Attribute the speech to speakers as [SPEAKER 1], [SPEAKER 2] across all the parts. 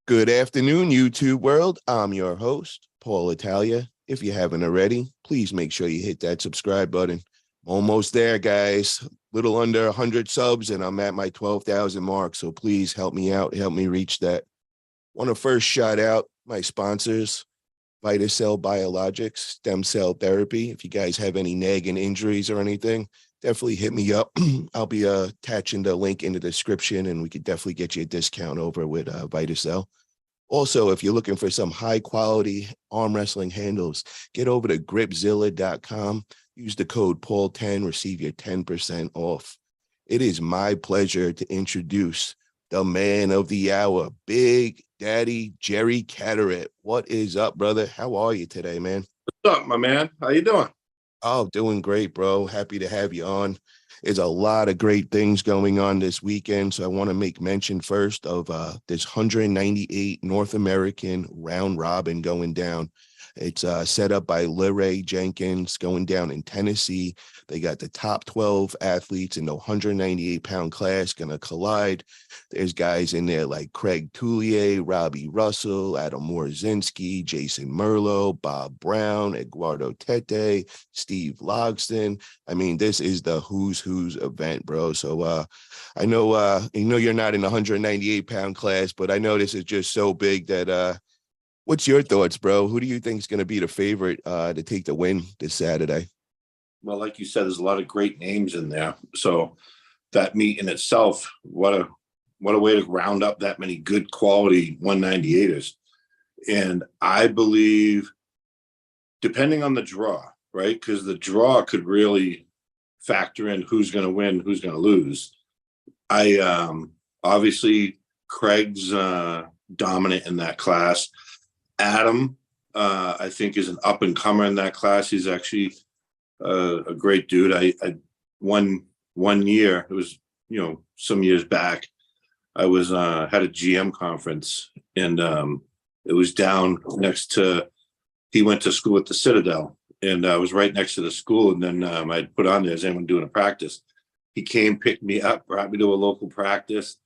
[SPEAKER 1] Good afternoon, YouTube world. I'm your host, Paul Italia. If you haven't already, please make sure you hit that subscribe button. Almost there, guys. Little under 100 subs, and I'm at my 12,000 mark. So please help me out. Help me reach that. Want to first shout out my sponsors, VitaCell Biologics, Stem Cell Therapy. If you guys have any nagging injuries or anything, definitely hit me up. I'll be attaching the link in the description, and we could definitely get you a discount over with VitaCell. Also, if you're looking for some high quality arm wrestling handles, get over to gripzilla.com. Use the code Paul10, receive your 10% off. It is my pleasure to introduce the man of the hour, Big Daddy Jerry Cadorette. What is up, brother? How are you today, man?
[SPEAKER 2] What's up, my man? How you doing?
[SPEAKER 1] Oh, doing great, bro. Happy to have you on. There's a lot of great things going on this weekend, so I want to make mention first of this 198 North American round robin going down. It's set up by Leray Jenkins, going down in Tennessee. They got the top 12 athletes in the 198-pound class going to collide. There's guys in there like Craig Tullier, Robbie Russell, Adam Morzinski, Jason Merlo, Bob Brown, Eduardo Tete, Steve Logston. I mean, this is the who's event, bro. So I know you're not in the 198-pound class, but I know this is just so big that what's your thoughts, bro? Who do you think is going to be the favorite to take the win this Saturday?
[SPEAKER 2] Well, like you said, there's a lot of great names in there. So that meet in itself, what a way to round up that many good quality 198ers. And I believe, depending on the draw, right? Because the draw could really factor in who's going to win, who's going to lose. I obviously Craig's dominant in that class. Adam, I think, is an up and comer in that class. He's actually a great dude. I one year, it was some years back, I was had a GM conference, and it was down next to. He went to school at the Citadel, and I was right next to the school. And then I'd put on there, "Is anyone doing a practice?" He came, picked me up, brought me to a local practice,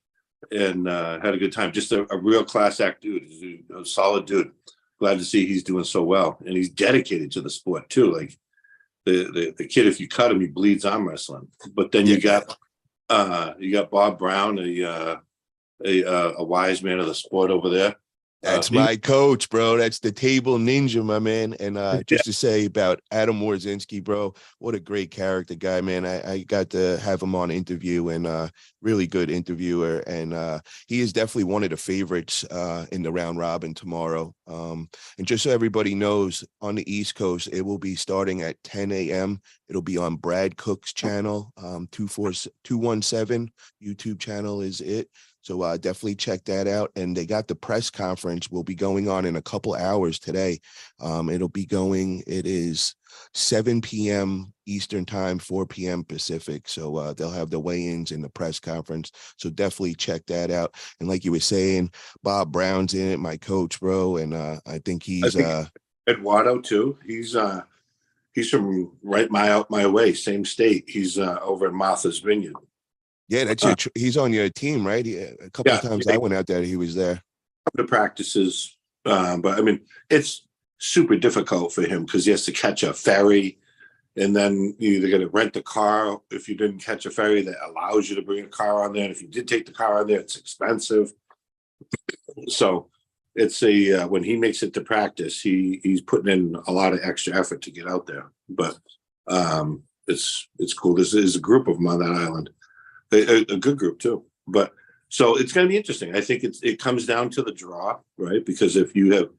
[SPEAKER 2] and had a good time. Just a real class act dude. He's a solid dude. Glad to see he's doing so well, and he's dedicated to the sport too. Like the kid, if you cut him, he bleeds arm wrestling. But then you got Bob Brown, a wise man of the sport over there.
[SPEAKER 1] That's my coach, bro. That's the table ninja, my man. And just to say about Adam Morzinski, bro, what a great character guy, man. I got to have him on interview, and really good interviewer. And he is definitely one of the favorites in the round robin tomorrow. And just so everybody knows, on the East Coast, it will be starting at 10 a.m. It'll be on Brad Cook's channel, 217 YouTube channel is it. So definitely check that out. And they got the press conference will be going on in a couple hours today. It is 7 p.m. Eastern time, 4 p.m. Pacific. So they'll have the weigh-ins in the press conference. So definitely check that out. And like you were saying, Bob Brown's in it, my coach, bro. And I think he's
[SPEAKER 2] Eduardo too. He's from right my way, same state. He's over in Martha's Vineyard.
[SPEAKER 1] Yeah, that's he's on your team, right? A couple of times I went out there, he was there.
[SPEAKER 2] The practices, but I mean, it's super difficult for him because he has to catch a ferry, and then you either got to rent a car if you didn't catch a ferry that allows you to bring a car on there. And if you did take the car on there, it's expensive. So it's when he makes it to practice, he's putting in a lot of extra effort to get out there. But it's cool. This is a group of them on that island. A good group too, but so it's going to be interesting. I think it comes down to the draw, right? Because if you have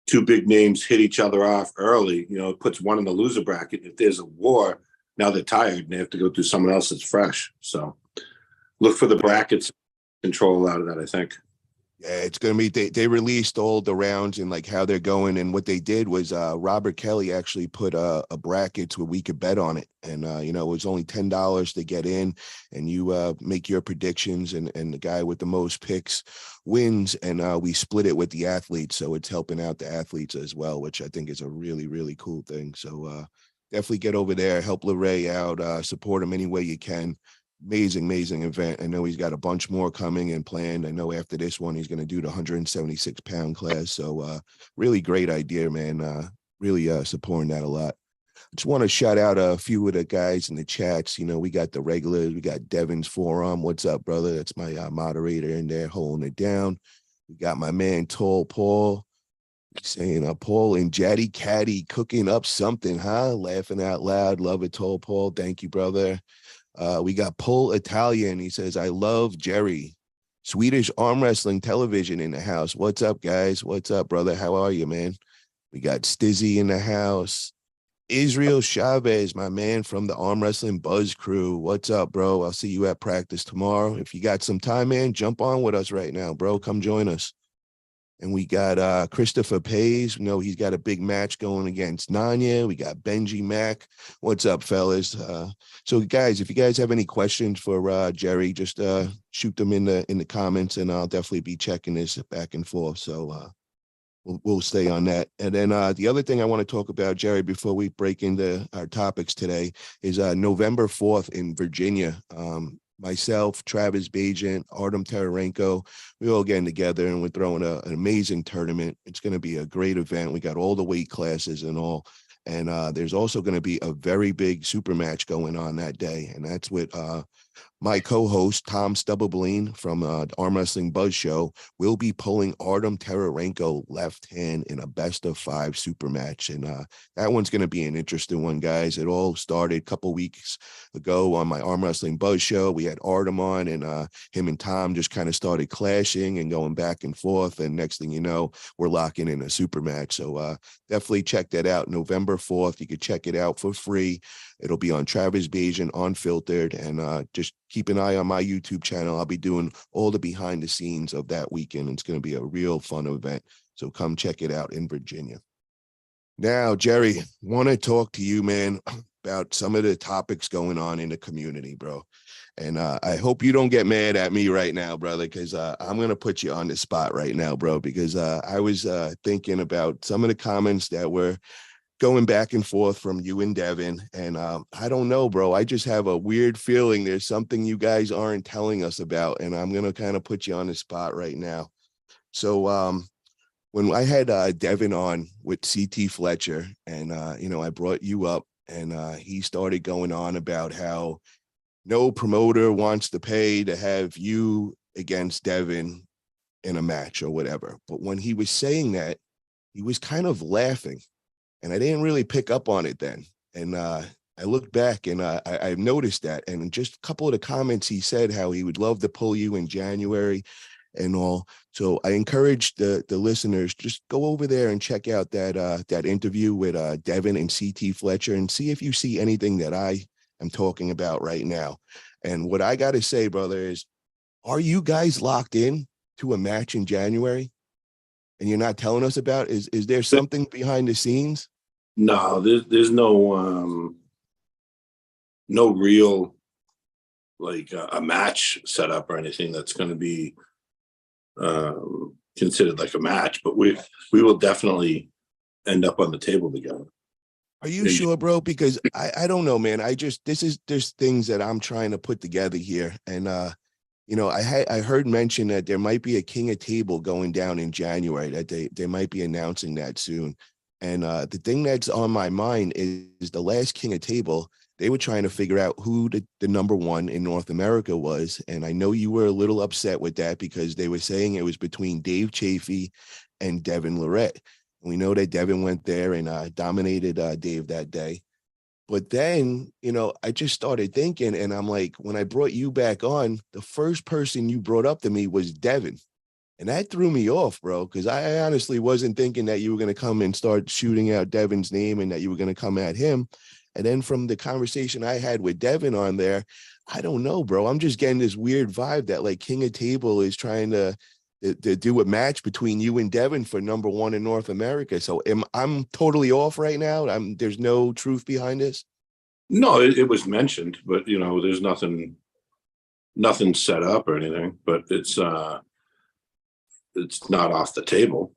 [SPEAKER 2] two big names hit each other off early, it puts one in the loser bracket. If there's a war, now they're tired and they have to go through someone else that's fresh. So look for the brackets control out of that, I think.
[SPEAKER 1] Yeah, it's going to be, they released all the rounds and like how they're going. And what they did was Robert Kelly actually put a bracket where we could bet on it. And, it was only $10 to get in, and you make your predictions, and the guy with the most picks wins. And we split it with the athletes. So it's helping out the athletes as well, which I think is a really, really cool thing. So definitely get over there, help Leray out, support him any way you can. amazing event. I know he's got a bunch more coming and planned. I know after this one, he's going to do the 176-pound class. So really great idea, man. Really supporting that a lot. I just want to shout out a few of the guys in the chats. You know, we got the regulars. We got Devin's Forearm. What's up, brother? That's my moderator in there holding it down. We got my man, Tall Paul, saying, Paul and Jaddy Caddy cooking up something, huh? Laughing out loud. Love it, Tall Paul. Thank you, brother. We got Paul Italian. He says, I love Jerry. Swedish Arm Wrestling Television in the house. What's up, guys? What's up, brother? How are you, man? We got Stizzy in the house. Israel Chavez, my man from the Arm Wrestling Buzz crew. What's up, bro? I'll see you at practice tomorrow. If you got some time, man, jump on with us right now, bro. Come join us. And we got Christopher Pays. You know, he's got a big match going against Nanya. We got Benji Mack. What's up, fellas? So, guys, if you guys have any questions for Jerry, just shoot them in the comments, and I'll definitely be checking this back and forth. So we'll stay on that. And then the other thing I want to talk about, Jerry, before we break into our topics today, is November 4th in Virginia. Myself, Travis Bajan, Artem Tararenko, we're all getting together and we're throwing an amazing tournament. It's going to be a great event. We got all the weight classes and all. And there's also going to be a very big super match going on that day. And that's with my co-host, Tom Stubberbeline from the Arm Wrestling Buzz Show, will be pulling Artem Tararenko left hand in a best-of-5 super match. And that one's going to be an interesting one, guys. It all started a couple weeks ago on my Arm Wrestling Buzz Show. We had Artem on, and him and Tom just kind of started clashing and going back and forth. And next thing you know, we're locking in a super match. So definitely check that out. November 4th. You could check it out for free. It'll be on Travis Bajan, Unfiltered, and just keep an eye on my YouTube channel. I'll be doing all the behind the scenes of that weekend. It's going to be a real fun event. So come check it out in Virginia. Now, Jerry, want to talk to you, man, about some of the topics going on in the community, bro. And I hope you don't get mad at me right now, brother, because I'm going to put you on the spot right now, bro, because I was thinking about some of the comments that were going back and forth from you and Devin. And I don't know, bro. I just have a weird feeling there's something you guys aren't telling us about. And I'm going to kind of put you on the spot right now. So when I had Devin on with CT Fletcher and, I brought you up and he started going on about how no promoter wants to pay to have you against Devin in a match or whatever. But when he was saying that, he was kind of laughing. And I didn't really pick up on it then. And I looked back and I noticed that. And just a couple of the comments he said how he would love to pull you in January and all. So I encourage the listeners, just go over there and check out that interview with Devin and CT Fletcher and see if you see anything that I am talking about right now. And what I got to say, brother, is are you guys locked in to a match in January? And you're not telling us about? Is there something behind the scenes?
[SPEAKER 2] No, there's no real like a match set up or anything that's going to be considered like a match. But we will definitely end up on the table together.
[SPEAKER 1] Are you sure, bro? Because I don't know, man. There's things that I'm trying to put together here, and I heard mention that there might be a King of Table going down in January, that they might be announcing that soon. And the thing that's on my mind is the last King of Table, they were trying to figure out who the number one in North America was. And I know you were a little upset with that because they were saying it was between Dave Chafee and Devin Lorette. We know that Devin went there and dominated Dave that day. But then, I just started thinking, and I'm like, when I brought you back on, the first person you brought up to me was Devin. And that threw me off, bro, because I honestly wasn't thinking that you were going to come and start shooting out Devin's name and that you were going to come at him. And then from the conversation I had with Devin on there, I don't know, bro. I'm just getting this weird vibe that like King of Table is trying to do a match between you and Devin for number one in North America. So I'm totally off right now. There's no truth behind this.
[SPEAKER 2] No, it was mentioned, but there's nothing set up or anything. But it's not off the table.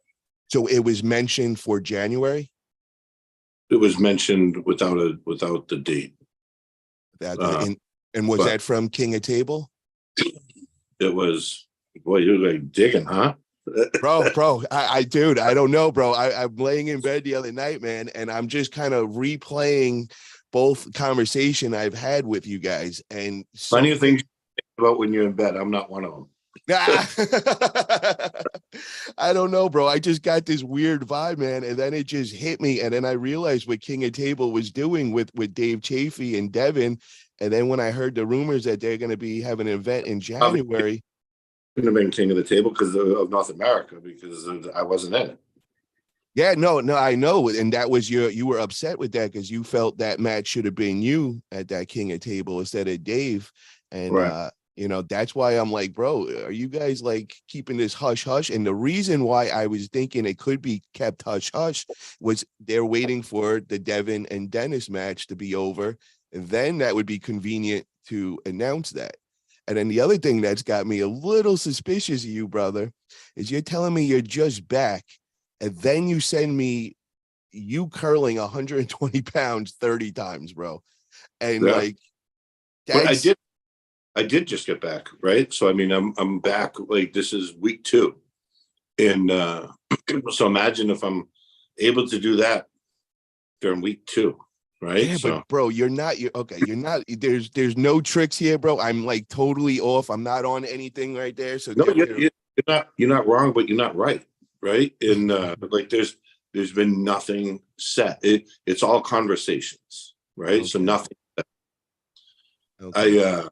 [SPEAKER 1] So it was mentioned for January.
[SPEAKER 2] It was mentioned without the date.
[SPEAKER 1] And was
[SPEAKER 2] But
[SPEAKER 1] that from King of Table?
[SPEAKER 2] it was, boy, you're like digging, huh?
[SPEAKER 1] Bro, dude, I don't know, bro. I'm laying in bed the other night, man, and I'm just kind of replaying both conversation I've had with you guys, and
[SPEAKER 2] Plenty of
[SPEAKER 1] something.
[SPEAKER 2] things about when you're in bed. I'm not one of them.
[SPEAKER 1] I don't know, bro. I just got this weird vibe, man, and then it just hit me, and then I realized what King of Table was doing with Dave Chafee and Devin, and then when I heard the rumors that they're going to be having an event in January.
[SPEAKER 2] Couldn't have been king of the table because of North America, because I wasn't in it.
[SPEAKER 1] Yeah, no, I know. And that was you were upset with that because you felt that match should have been you at that King of Table instead of Dave. And
[SPEAKER 2] Right.
[SPEAKER 1] that's why I'm like, bro, are you guys like keeping this hush hush? And the reason why I was thinking it could be kept hush hush was they're waiting for the Devin and Dennis match to be over. And then that would be convenient to announce that. And then the other thing that's got me a little suspicious of you, brother, is you're telling me you're just back and then you send me you curling 120 pounds 30 times, bro. And
[SPEAKER 2] Yeah.
[SPEAKER 1] like
[SPEAKER 2] But
[SPEAKER 1] that's
[SPEAKER 2] I did just get back, right? So I mean, I'm back. Like, this is week 2, and so imagine if I'm able to do that during week 2, right?
[SPEAKER 1] yeah, but
[SPEAKER 2] So
[SPEAKER 1] bro, you're okay. You're not there's no tricks here, bro. I'm like totally off. I'm not on anything right there. So
[SPEAKER 2] no, you're not wrong, but you're not right, right? And like, there's been nothing set. It's all conversations, right? So
[SPEAKER 1] okay.
[SPEAKER 2] nothing.
[SPEAKER 1] Okay.
[SPEAKER 2] I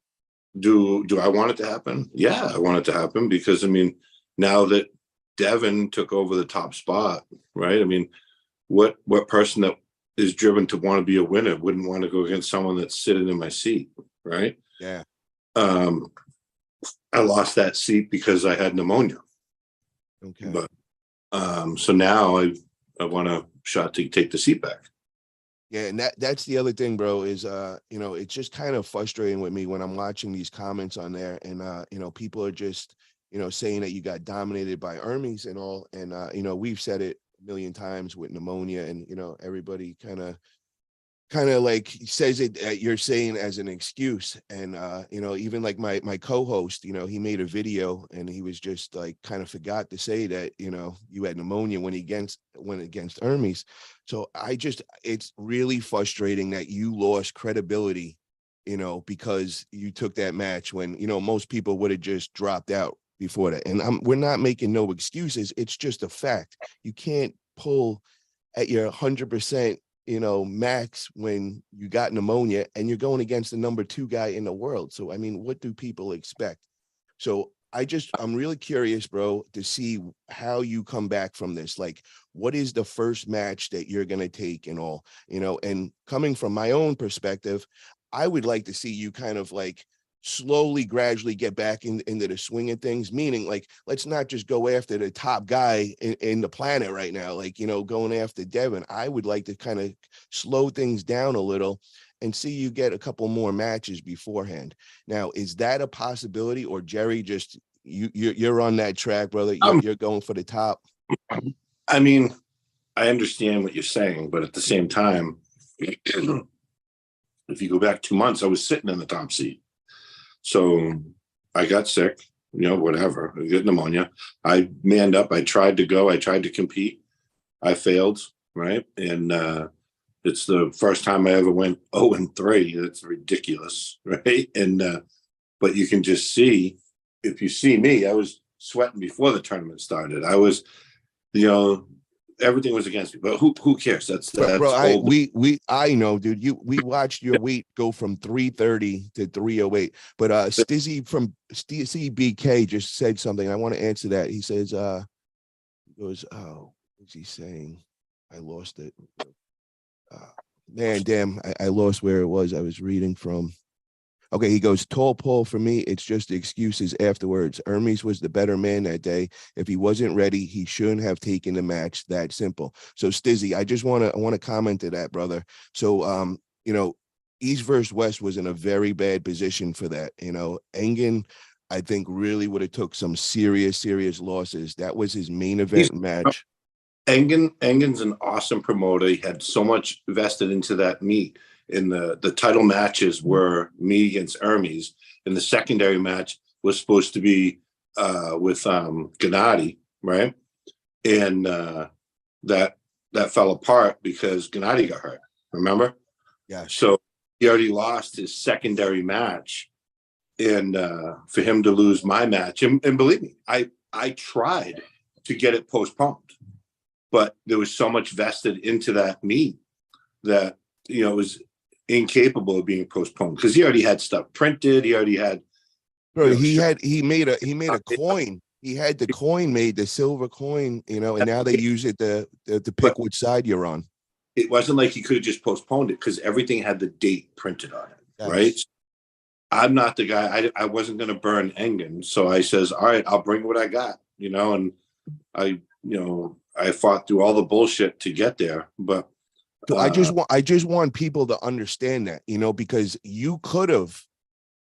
[SPEAKER 2] do I want it to happen? Yeah, I want it to happen, because I mean, now that Devin took over the top spot, right? I mean, what person that is driven to want to be a winner wouldn't want to go against someone that's sitting in my seat, right?
[SPEAKER 1] Yeah.
[SPEAKER 2] Um, I lost that seat because I had pneumonia,
[SPEAKER 1] Okay.
[SPEAKER 2] but so now I want a shot to take the seat back.
[SPEAKER 1] Yeah, and that's the other thing, bro, is it's just kind of frustrating with me when I'm watching these comments on there and people are just, saying that you got dominated by Hermes and all. And we've said it a million times with pneumonia and everybody kind of like says it you're saying as an excuse. And even like my co-host, he made a video and he was just like kind of forgot to say that you had pneumonia when he went against Hermes. So it's really frustrating that you lost credibility because you took that match when most people would have just dropped out before that. And we're not making no excuses, it's just a fact. You can't pull at your 100% max when you got pneumonia and you're going against the number 2 guy in the world. So I mean, what do people expect? So I'm really curious, bro, to see how you come back from this. Like, what is the first match that you're going to take and all, and coming from my own perspective, I would like to see you kind of like slowly, gradually get back into the swing of things, meaning like, let's not just go after the top guy in the planet right now, like, going after Devin. I would like to kind of slow things down a little and see you get a couple more matches beforehand. Now, is that a possibility, or Jerry just you're on that track, brother? You're going for the top.
[SPEAKER 2] I mean, I understand what you're saying, but at the same time, if you go back 2 months, I was sitting in the top seat. So I got sick, whatever. I get pneumonia. I manned up. I tried to go. I tried to compete. I failed, right? And it's the first time I ever went 0-3. That's ridiculous, right? And but you can just see, if you see me, I was sweating before the tournament started. I was, everything was against me. But who cares?
[SPEAKER 1] Bro,
[SPEAKER 2] That's old.
[SPEAKER 1] I know, dude. We watched your weight go from 330 to 308. But Stizzy from Stizzy BK just said something. I want to answer that. He says, he goes, oh, what's he saying? I lost it. Man, damn, I lost where it was I was reading from. Okay, he goes, tall Paul, for me, it's just excuses afterwards. Hermes was the better man that day. If he wasn't ready, he shouldn't have taken the match. That simple. So Stizzy, I want to comment to that, brother. So East versus West was in a very bad position for that. Engen, I think, really would have took some serious losses. That was his main event match.
[SPEAKER 2] Engen's an awesome promoter. He had so much vested into that meet. And the title matches were me against Hermes, and the secondary match was supposed to be with Gennady, right? And that fell apart because Gennady got hurt. Remember?
[SPEAKER 1] Yeah.
[SPEAKER 2] So he already lost his secondary match, and for him to lose my match, and believe me, I tried to get it postponed, but there was so much vested into that meet that it was incapable of being postponed because he already had stuff printed. He already had,
[SPEAKER 1] Bro, he made a coin. He had the coin made, the silver coin, and now they use it to pick which side you're on.
[SPEAKER 2] It wasn't like he could have just postponed it because everything had the date printed on it,
[SPEAKER 1] Yes.
[SPEAKER 2] right? I'm not the guy. I wasn't going to burn Engen, so I says, all right, I'll bring what I got, and I fought through all the bullshit to get there, but.
[SPEAKER 1] So I just want people to understand that, because you could have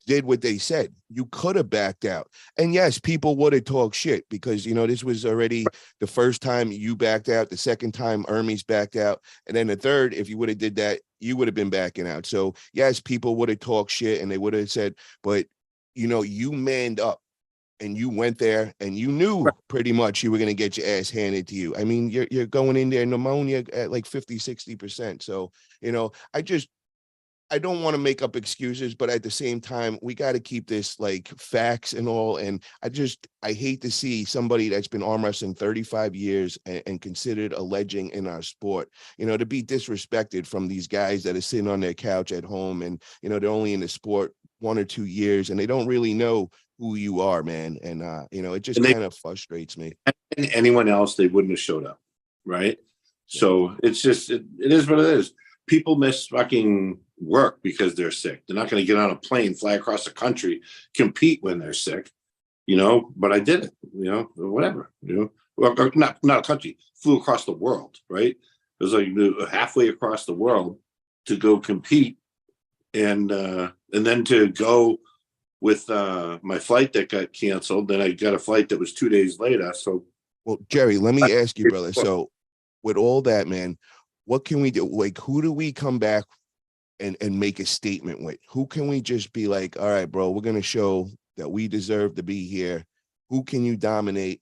[SPEAKER 1] did what they said. You could have backed out. And yes, people would have talked shit because, this was already the first time you backed out, the second time Hermes backed out. And then the third, if you would have did that, you would have been backing out. So yes, people would have talked shit and they would have said, but you manned up and you went there and you knew pretty much you were going to get your ass handed to you. I mean, you're going in there pneumonia at like 50-60%. So, I don't want to make up excuses, but at the same time, we got to keep this like facts and all. And I hate to see somebody that's been arm wrestling 35 years and considered a legend in our sport, to be disrespected from these guys that are sitting on their couch at home and, they're only in the sport 1 or 2 years and they don't really know who you are, man. And, it just kind of frustrates me.
[SPEAKER 2] And anyone else, they wouldn't have showed up. Right. Yeah. So it's just, it is what it is. People miss fucking work because they're sick. They're not going to get on a plane, fly across the country, compete when they're sick, but I did it, whatever, well, not a country, flew across the world. Right. It was like halfway across the world to go compete. And then to go with my flight that got canceled. Then I got a flight that was 2 days later. So,
[SPEAKER 1] well, Jerry, let me ask you, brother. So with all that, man, what can we do? Like, who do we come back and make a statement with? Who can we just be like, all right, bro, we're going to show that we deserve to be here. Who can you dominate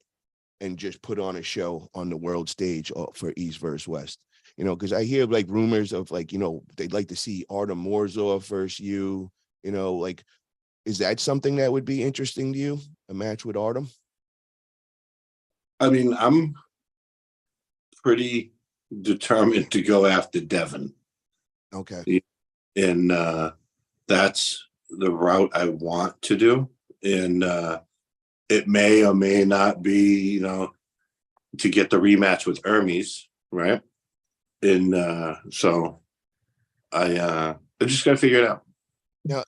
[SPEAKER 1] and just put on a show on the world stage for East versus West? Because I hear like rumors of like, they'd like to see Artem Morzov versus you, like, is that something that would be interesting to you? A match with Artem?
[SPEAKER 2] I mean, I'm pretty determined to go after Devin.
[SPEAKER 1] Okay.
[SPEAKER 2] And that's the route I want to do. And it may or may not be, to get the rematch with Hermes, right? And so I just got to figure it out.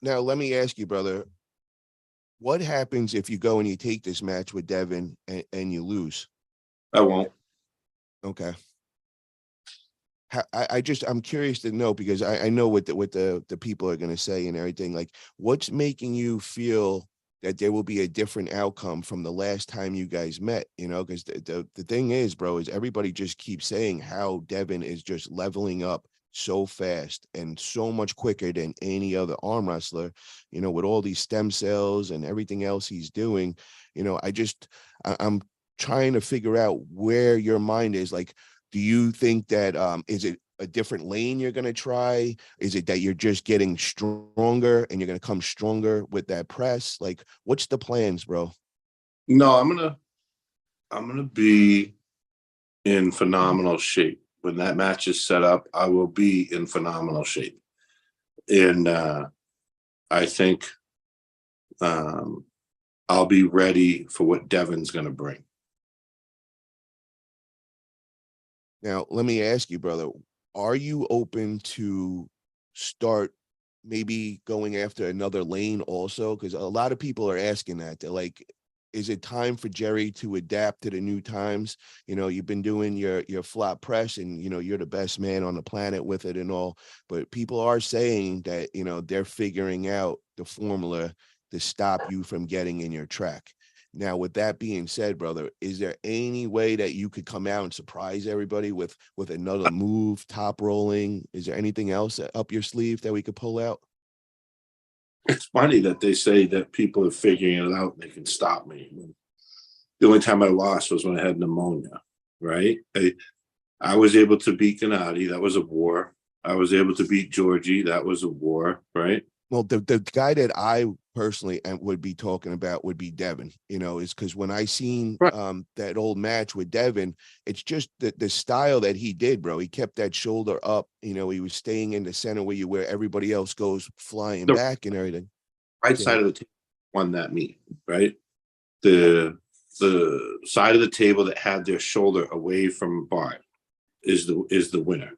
[SPEAKER 1] Now let me ask you, brother, what happens if you go and you take this match with Devin and you lose?
[SPEAKER 2] I won't.
[SPEAKER 1] Okay. I'm curious to know because I know what the people are going to say and everything. Like, what's making you feel that there will be a different outcome from the last time you guys met? Because the thing is, bro, is everybody just keeps saying how Devin is just leveling up so fast and so much quicker than any other arm wrestler, with all these stem cells and everything else he's doing. I'm trying to figure out where your mind is. Like, do you think that is it a different lane you're going to try? Is it that you're just getting stronger and you're going to come stronger with that press? Like, what's the plans, bro?
[SPEAKER 2] No, I'm gonna be in phenomenal shape. When that match is set up, I will be in phenomenal shape. And I think I'll be ready for what Devin's going to bring.
[SPEAKER 1] Now, let me ask you, brother, are you open to start maybe going after another lane also? Because a lot of people are asking that. They're like, is it time for Jerry to adapt to the new times? You've been doing your flat press and, you're the best man on the planet with it and all. But people are saying that, they're figuring out the formula to stop you from getting in your track. Now, with that being said, brother, is there any way that you could come out and surprise everybody with another move, top rolling? Is there anything else up your sleeve that we could pull out?
[SPEAKER 2] It's funny that they say that people are figuring it out and they can stop me. The only time I lost was when I had pneumonia, right? I was able to beat Gennady. That was a war. I was able to beat Georgie. That was a war, right?
[SPEAKER 1] Well, the guy that I personally would be talking about would be Devin, is because when I seen
[SPEAKER 2] Right.
[SPEAKER 1] that old match with Devin, it's just the style that he did, bro. He kept that shoulder up, he was staying in the center where everybody else goes flying
[SPEAKER 2] The
[SPEAKER 1] back and everything.
[SPEAKER 2] right
[SPEAKER 1] Yeah.
[SPEAKER 2] side of the table won that meet, right? The side of the table that had their shoulder away from Bart is the winner.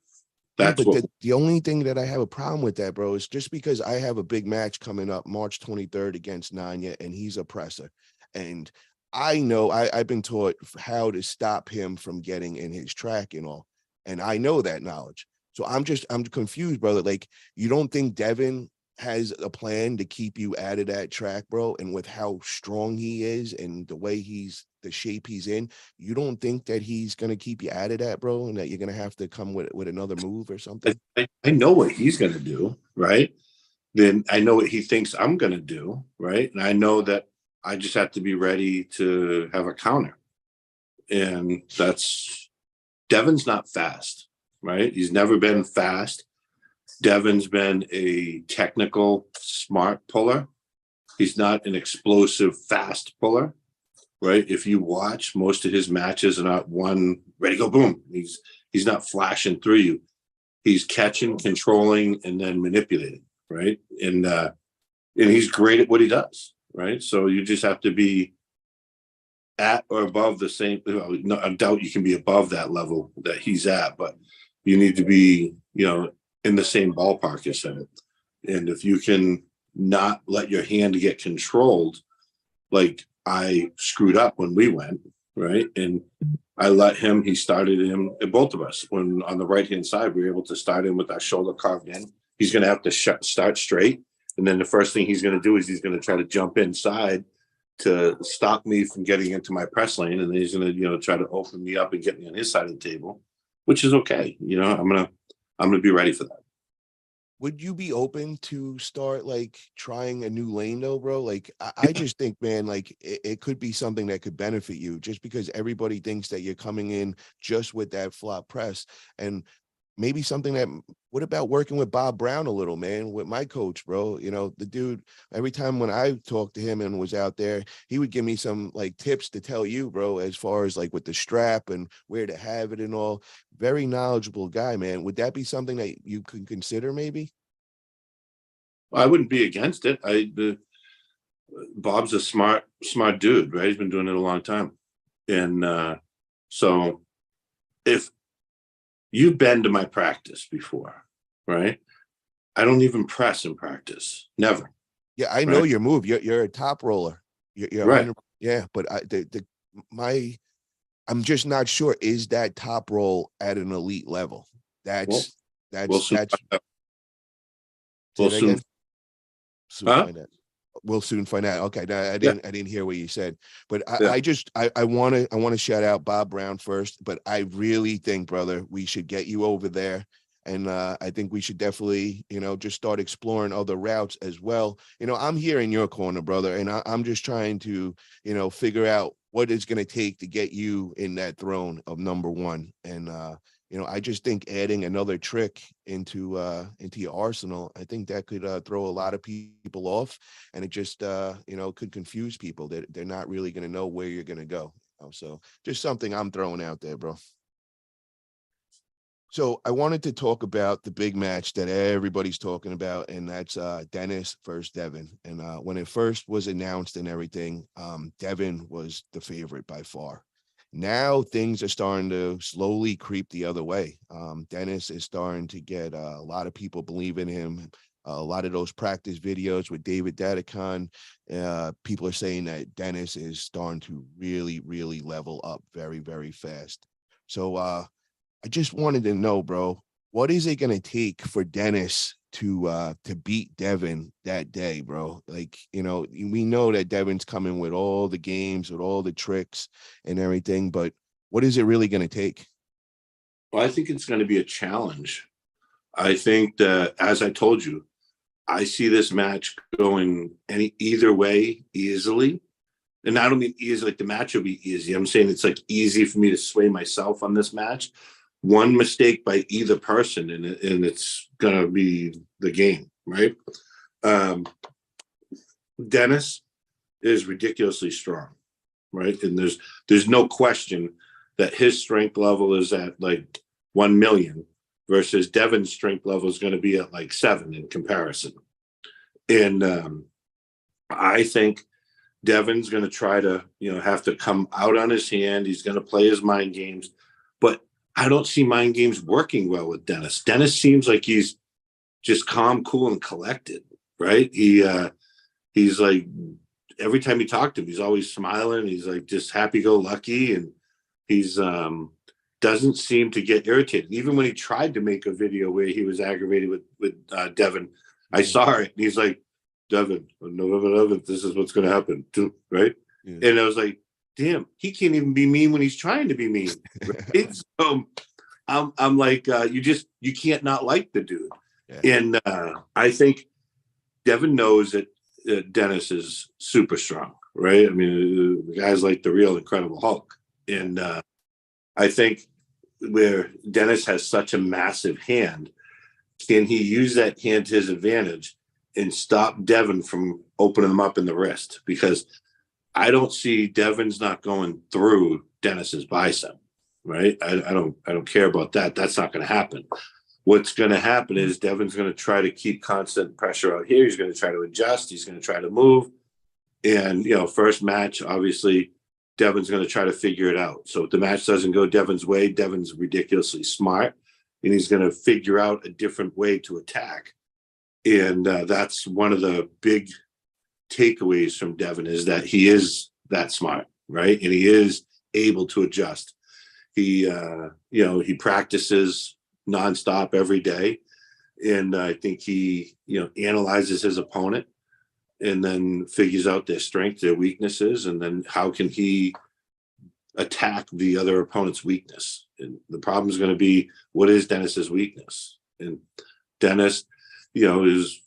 [SPEAKER 1] Yeah,
[SPEAKER 2] That's
[SPEAKER 1] but
[SPEAKER 2] what
[SPEAKER 1] the only thing that I have a problem with that, bro, is just because I have a big match coming up March 23rd against Nanya, and he's a presser. And I know I've been taught how to stop him from getting in his track and all. And I know that knowledge. So I'm confused, brother. Like, you don't think Devin has a plan to keep you out of that track, bro? And with how strong he is and the shape he's in, you don't think that he's gonna keep you out of that, bro, and that you're gonna have to come with another move or something?
[SPEAKER 2] I know what he's going to do, right? Then I know what he thinks I'm going to do, right? And I know that I just have to be ready to have a counter. And that's Devin's not fast, right? He's never been fast. Devin's been a technical, smart puller. He's not an explosive, fast puller, right? If you watch, most of his matches are not one ready, go, boom. He's not flashing through you. He's catching, controlling, and then manipulating, right? And he's great at what he does, right? So you just have to be at or above the same. No, I doubt you can be above that level that he's at, but you need to be, in the same ballpark as him. And if you can not let your hand get controlled, like I screwed up when we went, right? And I let him, he started him, and both of us, when on the right hand side, we were able to start him with our shoulder carved in. He's going to have to start straight. And then the first thing he's going to do is he's going to try to jump inside to stop me from getting into my press lane. And then he's going to, try to open me up and get me on his side of the table, which is okay. I'm going to be ready for that.
[SPEAKER 1] Would you be open to start like trying a new lane though, bro? Like, I just think, man, like it could be something that could benefit you just because everybody thinks that you're coming in just with that flop press. And maybe something that, what about working with Bob Brown a little, man, with my coach, bro? The dude, every time when I talked to him and was out there, he would give me some like tips to tell you, bro, as far as like with the strap and where to have it and all. Very knowledgeable guy, man. Would that be something that you could consider maybe?
[SPEAKER 2] I wouldn't be against it. Bob's a smart dude, right? He's been doing it a long time. And so if you've been to my practice before, right? I don't even press in practice. Never.
[SPEAKER 1] Yeah, I know
[SPEAKER 2] Right.
[SPEAKER 1] your move. You're a top roller. You're
[SPEAKER 2] Right.
[SPEAKER 1] 100. Yeah, but I'm just not sure. Is that top roll at an elite level?
[SPEAKER 2] Well,
[SPEAKER 1] That's
[SPEAKER 2] we'll
[SPEAKER 1] that's
[SPEAKER 2] soon
[SPEAKER 1] that's
[SPEAKER 2] find out.
[SPEAKER 1] say
[SPEAKER 2] We'll
[SPEAKER 1] that
[SPEAKER 2] soon,
[SPEAKER 1] again. Soon
[SPEAKER 2] huh?
[SPEAKER 1] find out. We'll soon find out. Okay, no, I
[SPEAKER 2] Yeah.
[SPEAKER 1] didn't hear what you said, but
[SPEAKER 2] Yeah.
[SPEAKER 1] I want to shout out Bob Brown first, but I really think, brother, we should get you over there. And I think we should definitely, just start exploring other routes as well. I'm here in your corner, brother, and I'm just trying to, figure out what it's going to take to get you in that throne of number one. And I just think adding another trick into your arsenal, I think that could throw a lot of people off, and it just could confuse people that they're not really going to know where you're going to go. So just something I'm throwing out there, bro. So I wanted to talk about the big match that everybody's talking about, and that's Dennis versus Devin. And when it first was announced and everything, Devin was the favorite by far. Now things are starting to slowly creep the other way. Dennis is starting to get a lot of people believe in him. A lot of those practice videos with David Dadicon, people are saying that Dennis is starting to really, really level up very, very fast. So I just wanted to know, bro, what is it going to take for Dennis to beat Devin that day, bro? Like, we know that Devin's coming with all the games, with all the tricks and everything, but what is it really going to take?
[SPEAKER 2] Well, I think it's going to be a challenge. I think that, as I told you, I see this match going either way easily. And I don't mean easy, like the match will be easy. I'm saying it's like easy for me to sway myself on this match. One mistake by either person, and it's going to be the game, right? Um, Dennis is ridiculously strong, right? And there's no question that his strength level is at like 1 million versus Devin's strength level is going to be at like 7 in comparison. And I think Devin's going to try to, have to come out on his hand. He's going to play his mind games, but I don't see mind games working well with Dennis. Dennis seems like he's just calm, cool, and collected, right? He's like, every time you talk to him, he's always smiling. He's like just happy-go-lucky, and he's doesn't seem to get irritated. Even when he tried to make a video where he was aggravated with Devin, I saw it, and he's like, Devin, on November 11th, this is what's going to happen, too, right? Yeah. And I was like, damn, he can't even be mean when he's trying to be mean. Right? So I'm like, you can't not like the dude. Yeah. And I think Devin knows that Dennis is super strong, right? I mean, the guy's like the real Incredible Hulk. And I think where Dennis has such a massive hand, can he use that hand to his advantage and stop Devin from opening him up in the wrist? Because I don't see Devin's not going through Dennis's bicep, right? I don't care about that. That's not going to happen. What's going to happen is Devin's going to try to keep constant pressure out here. He's going to try to adjust. He's going to try to move. And, first match, obviously, Devin's going to try to figure it out. So if the match doesn't go Devin's way, Devin's ridiculously smart, and he's going to figure out a different way to attack. And that's one of the big takeaways from Devin, is that he is that smart, right? And he is able to adjust. He, he practices nonstop every day. And I think he, analyzes his opponent and then figures out their strengths, their weaknesses, and then how can he attack the other opponent's weakness. And the problem is going to be, what is Dennis's weakness? And Dennis, is,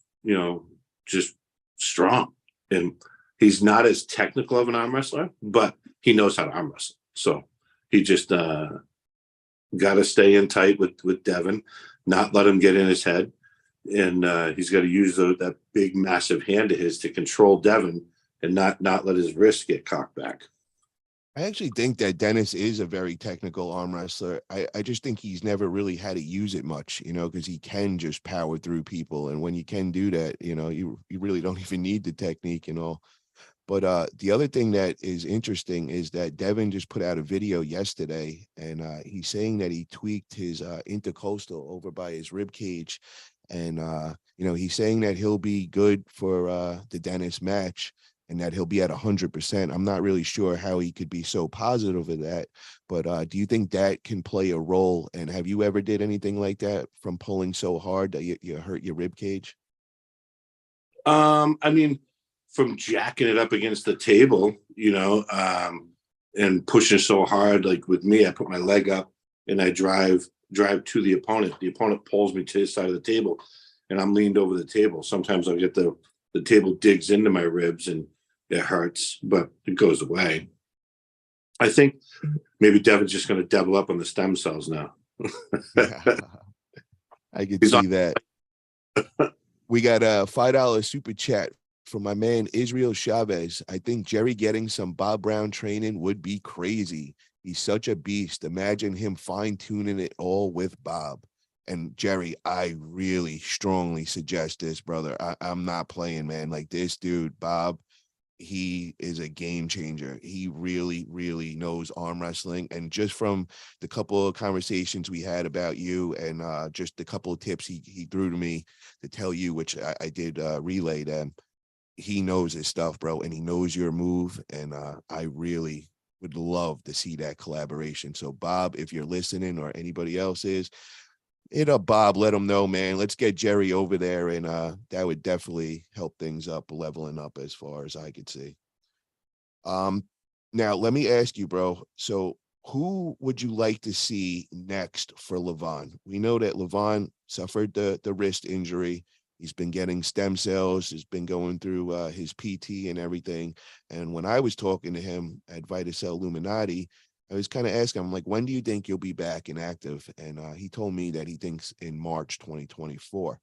[SPEAKER 2] just strong. And he's not as technical of an arm wrestler, but he knows how to arm wrestle. So he just got to stay in tight with Devin, not let him get in his head. And he's got to use that big, massive hand of his to control Devin and not let his wrist get cocked back.
[SPEAKER 1] I actually think that Dennis is a very technical arm wrestler. I just think he's never really had to use it much, because he can just power through people. And when you can do that, you really don't even need the technique and all. But the other thing that is interesting is that Devin just put out a video yesterday, and he's saying that he tweaked his intercostal over by his rib cage. And, he's saying that he'll be good for the Dennis match and that he'll be at 100%. I'm not really sure how he could be so positive of that, but do you think that can play a role? And have you ever did anything like that from pulling so hard that you hurt your rib cage?
[SPEAKER 2] I mean, from jacking it up against the table, and pushing so hard, like with me, I put my leg up and I drive to the opponent. The opponent pulls me to his side of the table and I'm leaned over the table. Sometimes I'll get the table digs into my ribs and it hurts, but it goes away. I think maybe Devin's just going to double up on the stem cells now.
[SPEAKER 1] I could see that. We got a $5 super chat from my man Israel Chavez. I think Jerry getting some Bob Brown training would be crazy. He's such a beast. Imagine him fine-tuning it all with Bob. And Jerry, I really strongly suggest this, brother. I'm not playing, man. Like, this dude, Bob, he is a game changer. He really, really knows arm wrestling. And just from the couple of conversations we had about you and just the couple of tips he threw to me to tell you, which I did relay them, he knows his stuff, bro, and he knows your move. And I really would love to see that collaboration. So, Bob, if you're listening or anybody else is, Hit up Bob, let him know, man. Let's get Jerry over there, and that would definitely help things up, leveling up as far as I could see. Um, Now let me ask you, bro. So who would you like to see next for Levon? We know that Levon suffered the wrist injury. He's been getting stem cells. He's been going through his PT and everything. And when I was talking to him at Vitacell Illuminati, I was kind of asking him, like, when do you think you'll be back and active? And he told me that he thinks in March 2024.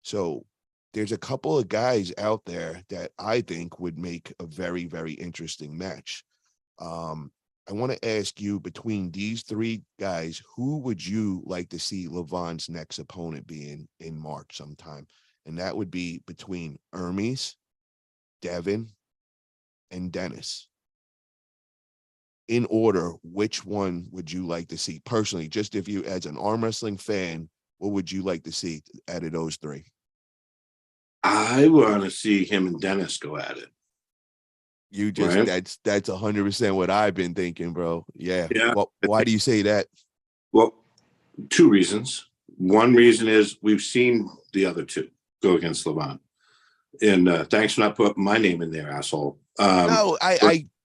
[SPEAKER 1] So there's a couple of guys out there that I think would make a very, very interesting match. Um, I want to ask you, between these three guys, who would you like to see Levon's next opponent be in March sometime? And that would be between Hermes, Devin, and Dennis. In order, which one would you like to see personally? Just if you, as an arm wrestling fan, what would you like to see out of those three?
[SPEAKER 2] I want to see him and Dennis go at it.
[SPEAKER 1] You just
[SPEAKER 2] Right?
[SPEAKER 1] that's 100% what I've been thinking, bro. Yeah.
[SPEAKER 2] Yeah.
[SPEAKER 1] Well, why do you say that?
[SPEAKER 2] Well, two reasons. One reason is we've seen the other two go against Levon. And thanks for not putting my name in there, asshole.
[SPEAKER 1] No,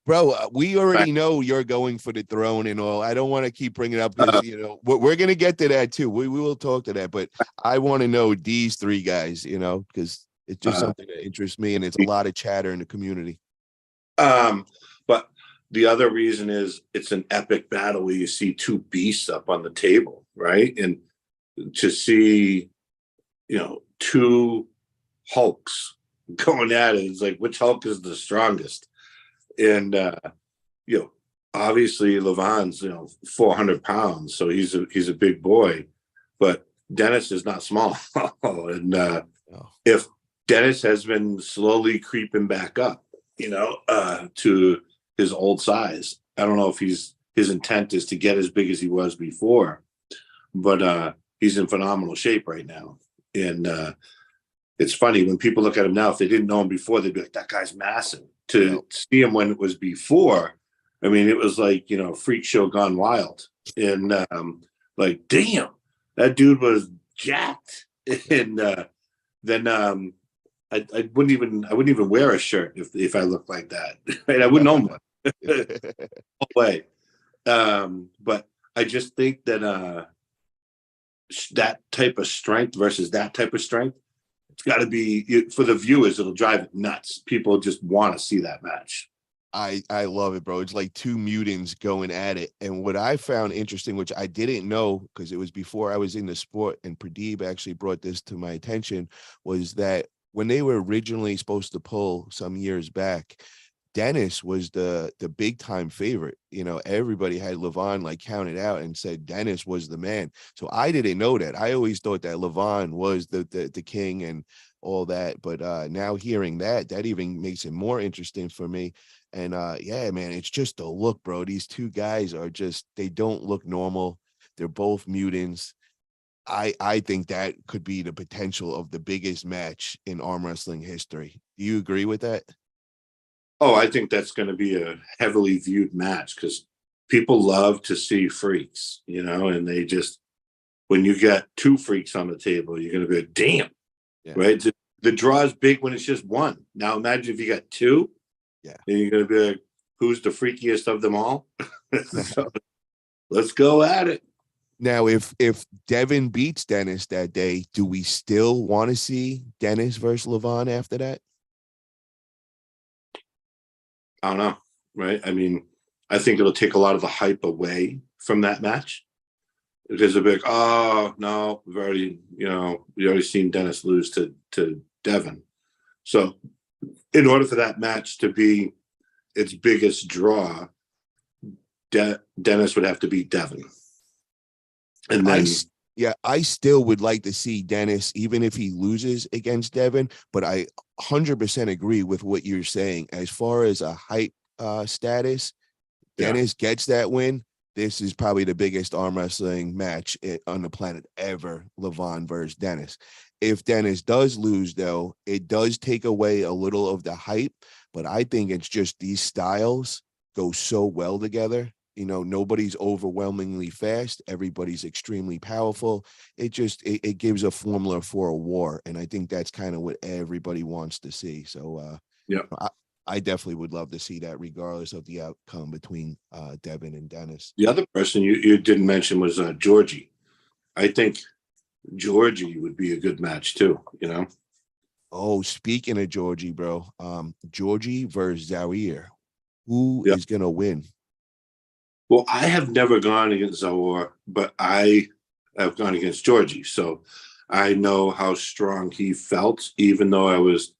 [SPEAKER 1] bro, we already know you're going for the throne and all. I don't want to keep bringing it up because, we're going to get to that too. We will talk to that, but I want to know these three guys, because it's just something that interests me, and it's a lot of chatter in the community.
[SPEAKER 2] But the other reason is it's an epic battle where you see two beasts up on the table, right? And to see, two Hulks going at it, it's like, which Hulk is the strongest? And obviously Levon's 400 pounds, so he's a big boy, but Dennis is not small. And if Dennis has been slowly creeping back up, to his old size, I don't know if his intent is to get as big as he was before, but he's in phenomenal shape right now. And it's funny when people look at him now, if they didn't know him before, they'd be like, that guy's massive. To see him when it was before, I mean, it was like, freak show gone wild. And like, damn, that dude was jacked. And then I wouldn't even wear a shirt if I looked like that. Right? I wouldn't own one. No way. But I just think that that type of strength versus that type of strength, it's got to be, for the viewers, it'll drive it nuts. People just want to see that match.
[SPEAKER 1] I love it, bro. It's like two mutants going at it. And what I found interesting, which I didn't know because it was before I was in the sport, and Pradeep actually brought this to my attention, was that when they were originally supposed to pull some years back, Dennis was the big time favorite. Everybody had Levon like counted out and said Dennis was the man. So I didn't know that. I always thought that Levon was the king and all that. But now hearing that even makes it more interesting for me. And yeah, man, it's just the look, bro. These two guys are they don't look normal. They're both mutants. I think that could be the potential of the biggest match in arm wrestling history. Do you agree with that?
[SPEAKER 2] Oh, I think that's going to be a heavily viewed match because people love to see freaks, and they just, when you get two freaks on the table, you're going to be like, damn, right? The draw is big when it's just one. Now imagine if you got two, then you're going to be like, who's the freakiest of them all? So, let's go at it.
[SPEAKER 1] Now, if Devin beats Dennis that day, do we still want to see Dennis versus Levon after that?
[SPEAKER 2] I don't know, right? I mean, I think it'll take a lot of the hype away from that match because they'll be like, oh no, we already seen Dennis lose to Devin. So, in order for that match to be its biggest draw, Dennis would have to beat Devin. And then
[SPEAKER 1] I still would like to see Dennis, even if he loses against Devin, but I 100% agree with what you're saying. As far as a hype status, Dennis gets that win. This is probably the biggest arm wrestling match on the planet ever, Levon versus Dennis. If Dennis does lose, though, it does take away a little of the hype, but I think it's just these styles go so well together. nobody's overwhelmingly fast. Everybody's extremely powerful. It gives a formula for a war. And I think that's kind of what everybody wants to see. So
[SPEAKER 2] Yeah.
[SPEAKER 1] I definitely would love to see that regardless of the outcome between Devin and Dennis.
[SPEAKER 2] The other person you didn't mention was Georgie. I think Georgie would be a good match too,
[SPEAKER 1] Oh, speaking of Georgie, bro, Georgie versus Zaire. Who
[SPEAKER 2] Yeah.
[SPEAKER 1] is gonna win?
[SPEAKER 2] Well, I have never gone against Zaire, but I have gone against Georgie. So I know how strong he felt, even though I was,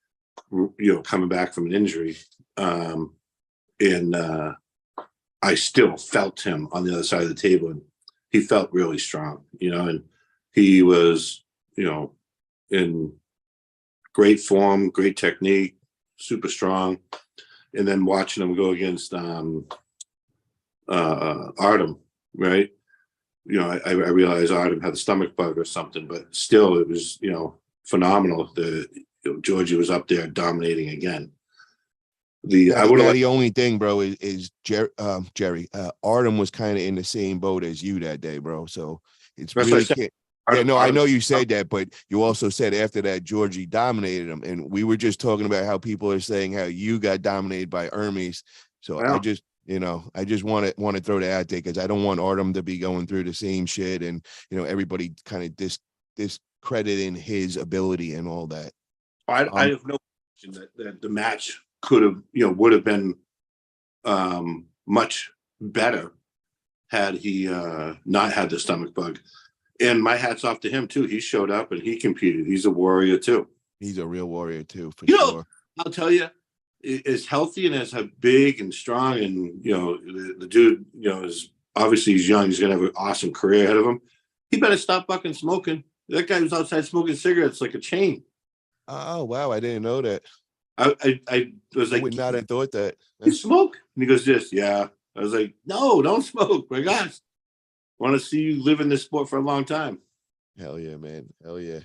[SPEAKER 2] coming back from an injury. And I still felt him on the other side of the table. And he felt really strong, and he was, in great form, great technique, super strong. And then watching him go against Artem, right? I realized Artem had a stomach bug or something, but still, it was phenomenal. Georgie was up there dominating again. I would have
[SPEAKER 1] the only thing, bro, is Jerry. Artem was kind of in the same boat as you that day, bro. So it's
[SPEAKER 2] that's
[SPEAKER 1] really
[SPEAKER 2] what I said.
[SPEAKER 1] can't. Yeah, no, I know you said that, but you also said after that Georgie dominated him, and we were just talking about how people are saying how you got dominated by Hermes. So
[SPEAKER 2] Wow.
[SPEAKER 1] I just want to throw that out there because I don't want Artem to be going through the same shit, and everybody kind of discrediting his ability and all that.
[SPEAKER 2] I have no question that the match could have, would have been much better had he not had the stomach bug. And my hat's off to him too. He showed up and he competed. He's a warrior too.
[SPEAKER 1] He's a real warrior too, for sure.
[SPEAKER 2] I'll tell you, as healthy and as big and strong, and the dude, is obviously he's young. He's gonna have an awesome career ahead of him. He better stop fucking smoking. That guy was outside smoking cigarettes like a chain.
[SPEAKER 1] Oh wow, I didn't know that.
[SPEAKER 2] I was like,
[SPEAKER 1] I would not have thought that.
[SPEAKER 2] You smoke? And he goes, yes, yeah. I was like, no, don't smoke. My gosh, I want to see you live in this sport for a long time.
[SPEAKER 1] Hell yeah, man. Hell yeah.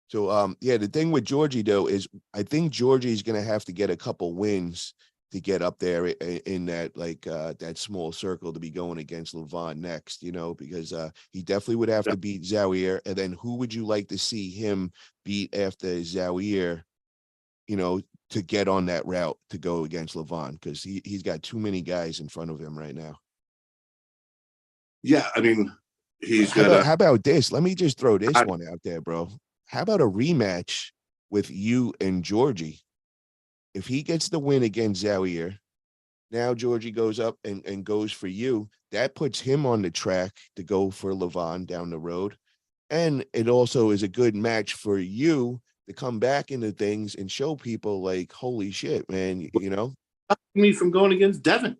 [SPEAKER 1] So yeah, the thing with Georgie though is I think Georgie's gonna have to get a couple wins to get up there in that that small circle to be going against Levon next, because he definitely would have to beat Zaire. And then who would you like to see him beat after Zaire, to get on that route to go against Levon? Because he's got too many guys in front of him right now.
[SPEAKER 2] Yeah, I mean,
[SPEAKER 1] how about this? Let me just throw this one out there, bro. How about a rematch with you and Georgie? If he gets the win against Zaire, now Georgie goes up and goes for you. That puts him on the track to go for Levon down the road. And it also is a good match for you to come back into things and show people like, holy shit, man,
[SPEAKER 2] me from going against Devin.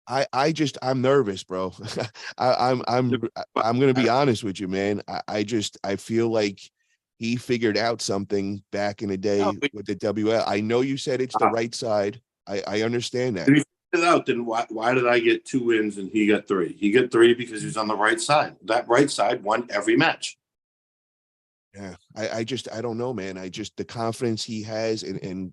[SPEAKER 1] I'm nervous, bro. I'm gonna be honest with you, man. I feel like he figured out something back in the day with the WL. I know you said it's the right side. I understand that.
[SPEAKER 2] If he figured it out, then why did I get 2 wins and he got 3? He got 3 because he was on the right side. That right side won every match.
[SPEAKER 1] Yeah, I don't know, man. The confidence he has and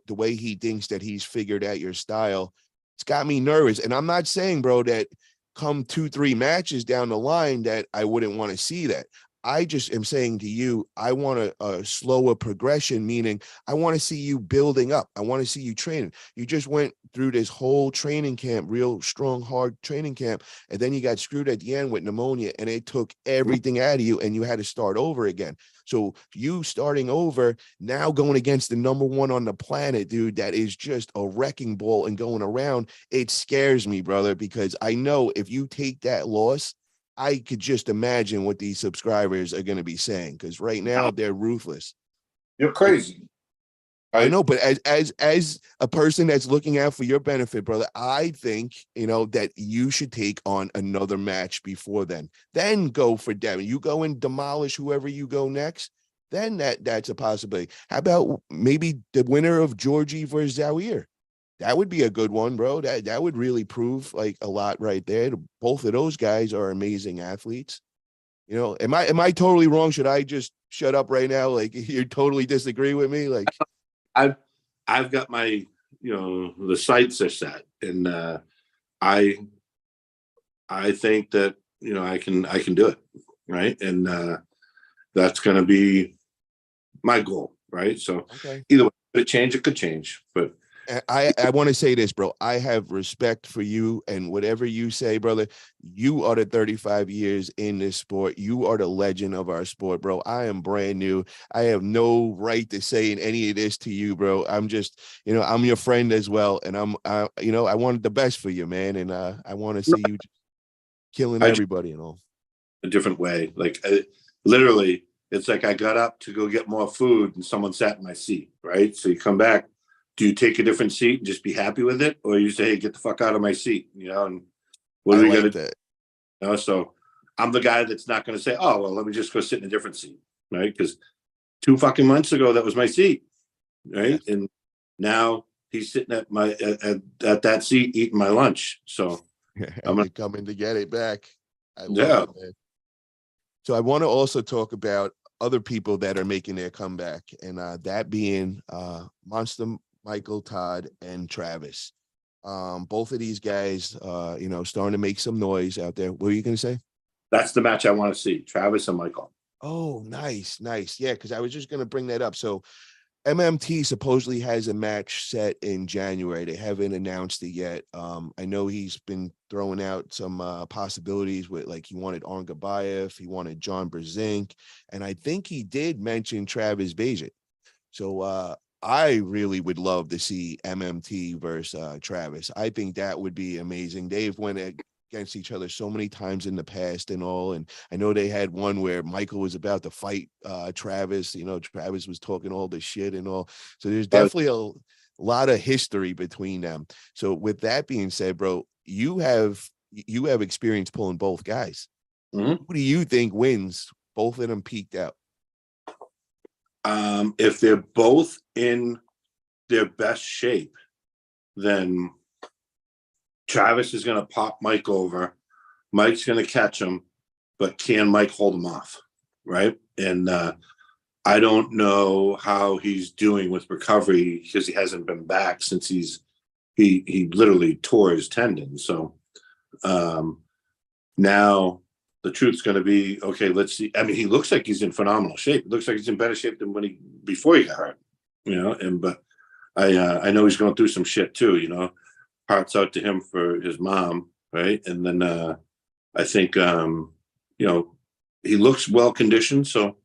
[SPEAKER 1] the way he thinks that he's figured out your style, it's got me nervous. And I'm not saying, bro, that come 2-3 matches down the line that I wouldn't want to see that. I just am saying to you, I want a slower progression, meaning I want to see you building up. I want to see you training. You just went through this whole training camp, real strong, hard training camp, and then you got screwed at the end with pneumonia, and it took everything out of you, and you had to start over again. So you starting over now, going against the number one on the planet, dude, that is just a wrecking ball and going around. It scares me, brother, because I know if you take that loss, I could just imagine what these subscribers are going to be saying, because right now they're ruthless.
[SPEAKER 2] You're crazy.
[SPEAKER 1] I know, but as a person that's looking out for your benefit, brother, I think that you should take on another match before then go for Devin. You go and demolish whoever you go next, then that's a possibility. How about maybe the winner of Georgie versus Zaire? That would be a good one, bro. That would really prove like a lot right there. Both of those guys are amazing athletes. Am I totally wrong? Should I just shut up right now? Like, you totally disagree with me? Like,
[SPEAKER 2] I've got my, the sights are set, and I I think that, I can do it. Right. And that's going to be my goal. Right. So
[SPEAKER 1] Okay.
[SPEAKER 2] either way, could it change? It could change. But
[SPEAKER 1] I want to say this, bro. I have respect for you, and whatever you say, brother, you are the 35 years in this sport. You are the legend of our sport, bro. I am brand new. I have no right to say any of this to you, bro. I'm just, I'm your friend as well, and I wanted the best for you, man, and I want to see you killing
[SPEAKER 2] I just
[SPEAKER 1] everybody and all.
[SPEAKER 2] a different way. Like literally, it's like I got up to go get more food and someone sat in my seat. Right. So you come back. Do you take a different seat and just be happy with it? Or you say, hey, get the fuck out of my seat, and what
[SPEAKER 1] I
[SPEAKER 2] are we going
[SPEAKER 1] like
[SPEAKER 2] to
[SPEAKER 1] that.
[SPEAKER 2] do? So I'm the guy that's not going to say, oh, well, let me just go sit in a different seat. Right. Because 2 fucking months ago, that was my seat. Right.
[SPEAKER 1] Yes.
[SPEAKER 2] And now he's sitting at at that seat eating my lunch. So I'm
[SPEAKER 1] You're coming to get it back. I love
[SPEAKER 2] yeah.
[SPEAKER 1] it, man. So I want to also talk about other people that are making their comeback, and that being Monster Michael Todd and Travis. Both of these guys, starting to make some noise out there. What were you going to say?
[SPEAKER 2] That's the match I want to see. Travis and Michael.
[SPEAKER 1] Oh, nice, nice. Yeah, because I was just going to bring that up. So MMT supposedly has a match set in January. They haven't announced it yet. I know he's been throwing out some possibilities with, like, he wanted Arn Gabayev, he wanted John Brzenk, and I think he did mention Travis Bajit. So I really would love to see MMT versus Travis. I think that would be amazing. They've went against each other so many times in the past and all. And I know they had one where Michael was about to fight Travis. Travis was talking all this shit and all. So there's definitely a lot of history between them. So with that being said, bro, you have experience pulling both guys.
[SPEAKER 2] Mm-hmm.
[SPEAKER 1] Who do you think wins? Both of them peaked out.
[SPEAKER 2] If they're both in their best shape, then Travis is going to pop Mike over. Mike's going to catch him, but can Mike hold him off? Right. And I don't know how he's doing with recovery because he hasn't been back since he literally tore his tendon. So now the truth's going to be, okay, let's see. I mean, he looks like he's in phenomenal shape. It looks like he's in better shape than before he got hurt, but I know he's going through some shit too, hearts out to him for his mom. Right. And then I think, he looks well conditioned. So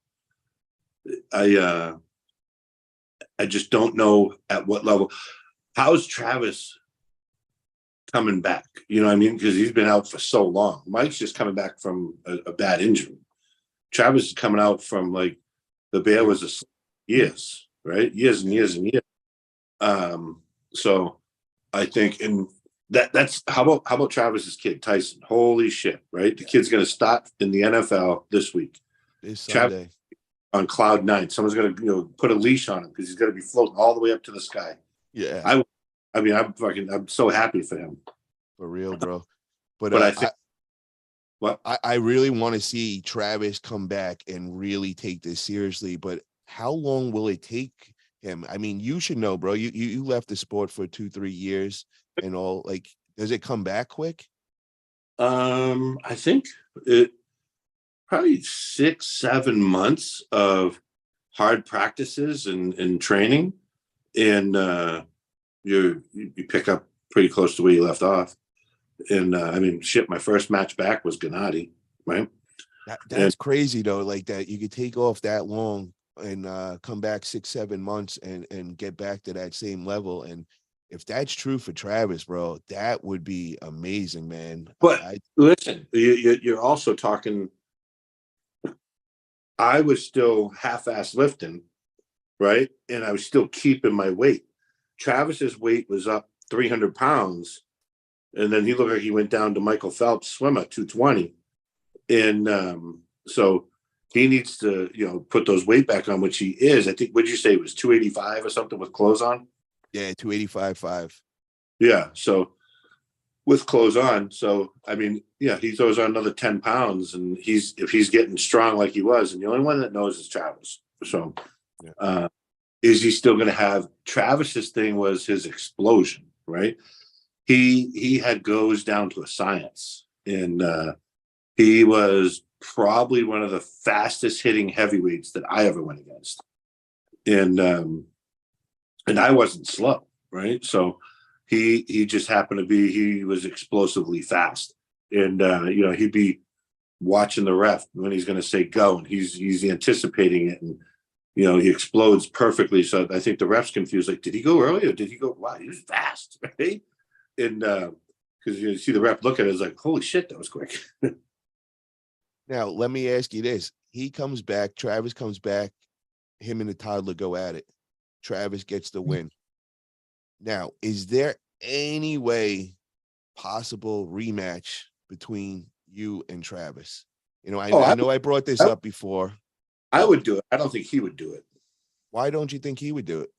[SPEAKER 2] I just don't know at what level. How's Travis coming back? You know what I mean? Because he's been out for so long. Mike's just coming back from a bad injury. Travis is coming out from, like, the bear was years, right? Years and years and years. So I think, and that's how about Travis's kid, Tyson? Holy shit, right? The kid's gonna start in the NFL this week.
[SPEAKER 1] This
[SPEAKER 2] Travis
[SPEAKER 1] Sunday.
[SPEAKER 2] on cloud nine. Someone's gonna put a leash on him because he's gonna be floating all the way up to the sky.
[SPEAKER 1] Yeah.
[SPEAKER 2] I mean, I'm so happy for him.
[SPEAKER 1] For real, bro. But
[SPEAKER 2] I think what
[SPEAKER 1] I really want to see Travis come back and really take this seriously. But how long will it take him? I mean, you should know, bro. You left the sport for 2-3 years and all. Like, does it come back quick?
[SPEAKER 2] I think it probably 6-7 months of hard practices and training, and you pick up pretty close to where you left off. And I mean, shit, my first match back was Gennady, right?
[SPEAKER 1] That's crazy though. Like that, you could take off that long and come back 6-7 months and get back to that same level. And if that's true for Travis, bro, that would be amazing, man.
[SPEAKER 2] But listen, you're also talking. I was still half-ass lifting, right? And I was still keeping my weight. Travis's weight was up 300 pounds. And then he looked like he went down to Michael Phelps swimmer, 220. And so he needs to, put those weight back on, which he is. I think, what'd you say, it was 285 or something with clothes on?
[SPEAKER 1] Yeah, 285.5.
[SPEAKER 2] Yeah. So with clothes on. So, I mean, yeah, he throws on another 10 pounds and if he's getting strong like he was, and the only one that knows is Travis. So, is he still going to have Travis's thing was his explosion, right? He had goes down to a science. and he was probably one of the fastest hitting heavyweights that I ever went against, and I wasn't slow, right? So he just happened to be, he was explosively fast, and he'd be watching the ref when he's going to say go, and he's anticipating it, and he explodes perfectly. So I think the ref's confused, like, did he go early or did he go? Wow, he was fast, right? And because you see the ref look at it, it's like, holy shit, that was quick.
[SPEAKER 1] Now, let me ask you this. He comes back, Travis comes back, him and the toddler go at it. Travis gets the win. Now, is there any way possible rematch between you and Travis? I know I brought this up before.
[SPEAKER 2] I would do it. I don't think he would do it.
[SPEAKER 1] Why don't you think he would do it?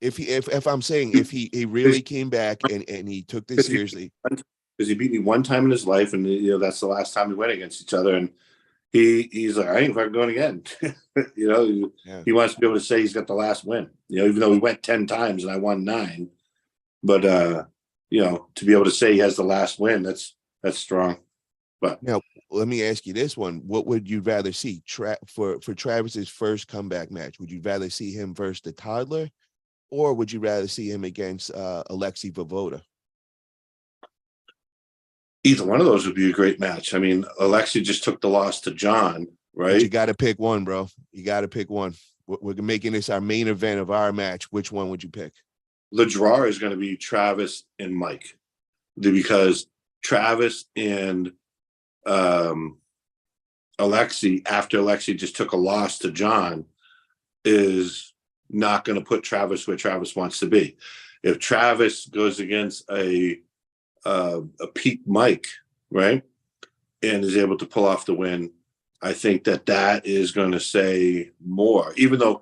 [SPEAKER 1] If I'm saying if he really came back and he took this seriously.
[SPEAKER 2] Because he beat me one time in his life, and that's the last time we went against each other. And he's like, I ain't fucking going again. He wants to be able to say he's got the last win. Even though we went 10 times and I won 9, but to be able to say he has the last win, that's strong. But
[SPEAKER 1] now let me ask you this one: what would you rather see for Travis's first comeback match? Would you rather see him versus the toddler, or would you rather see him against Alexei Vovoda?
[SPEAKER 2] Either one of those would be a great match. I mean, Alexei just took the loss to John, right?
[SPEAKER 1] But you got to pick one, bro. You got to pick one. We're making this our main event of our match. Which one would you pick?
[SPEAKER 2] The draw is going to be Travis and Mike, because Travis and Alexei, after Alexei just took a loss to John, is not going to put Travis where Travis wants to be. If Travis goes against a peak Mike, right, and is able to pull off the win, I think that is going to say more. Even though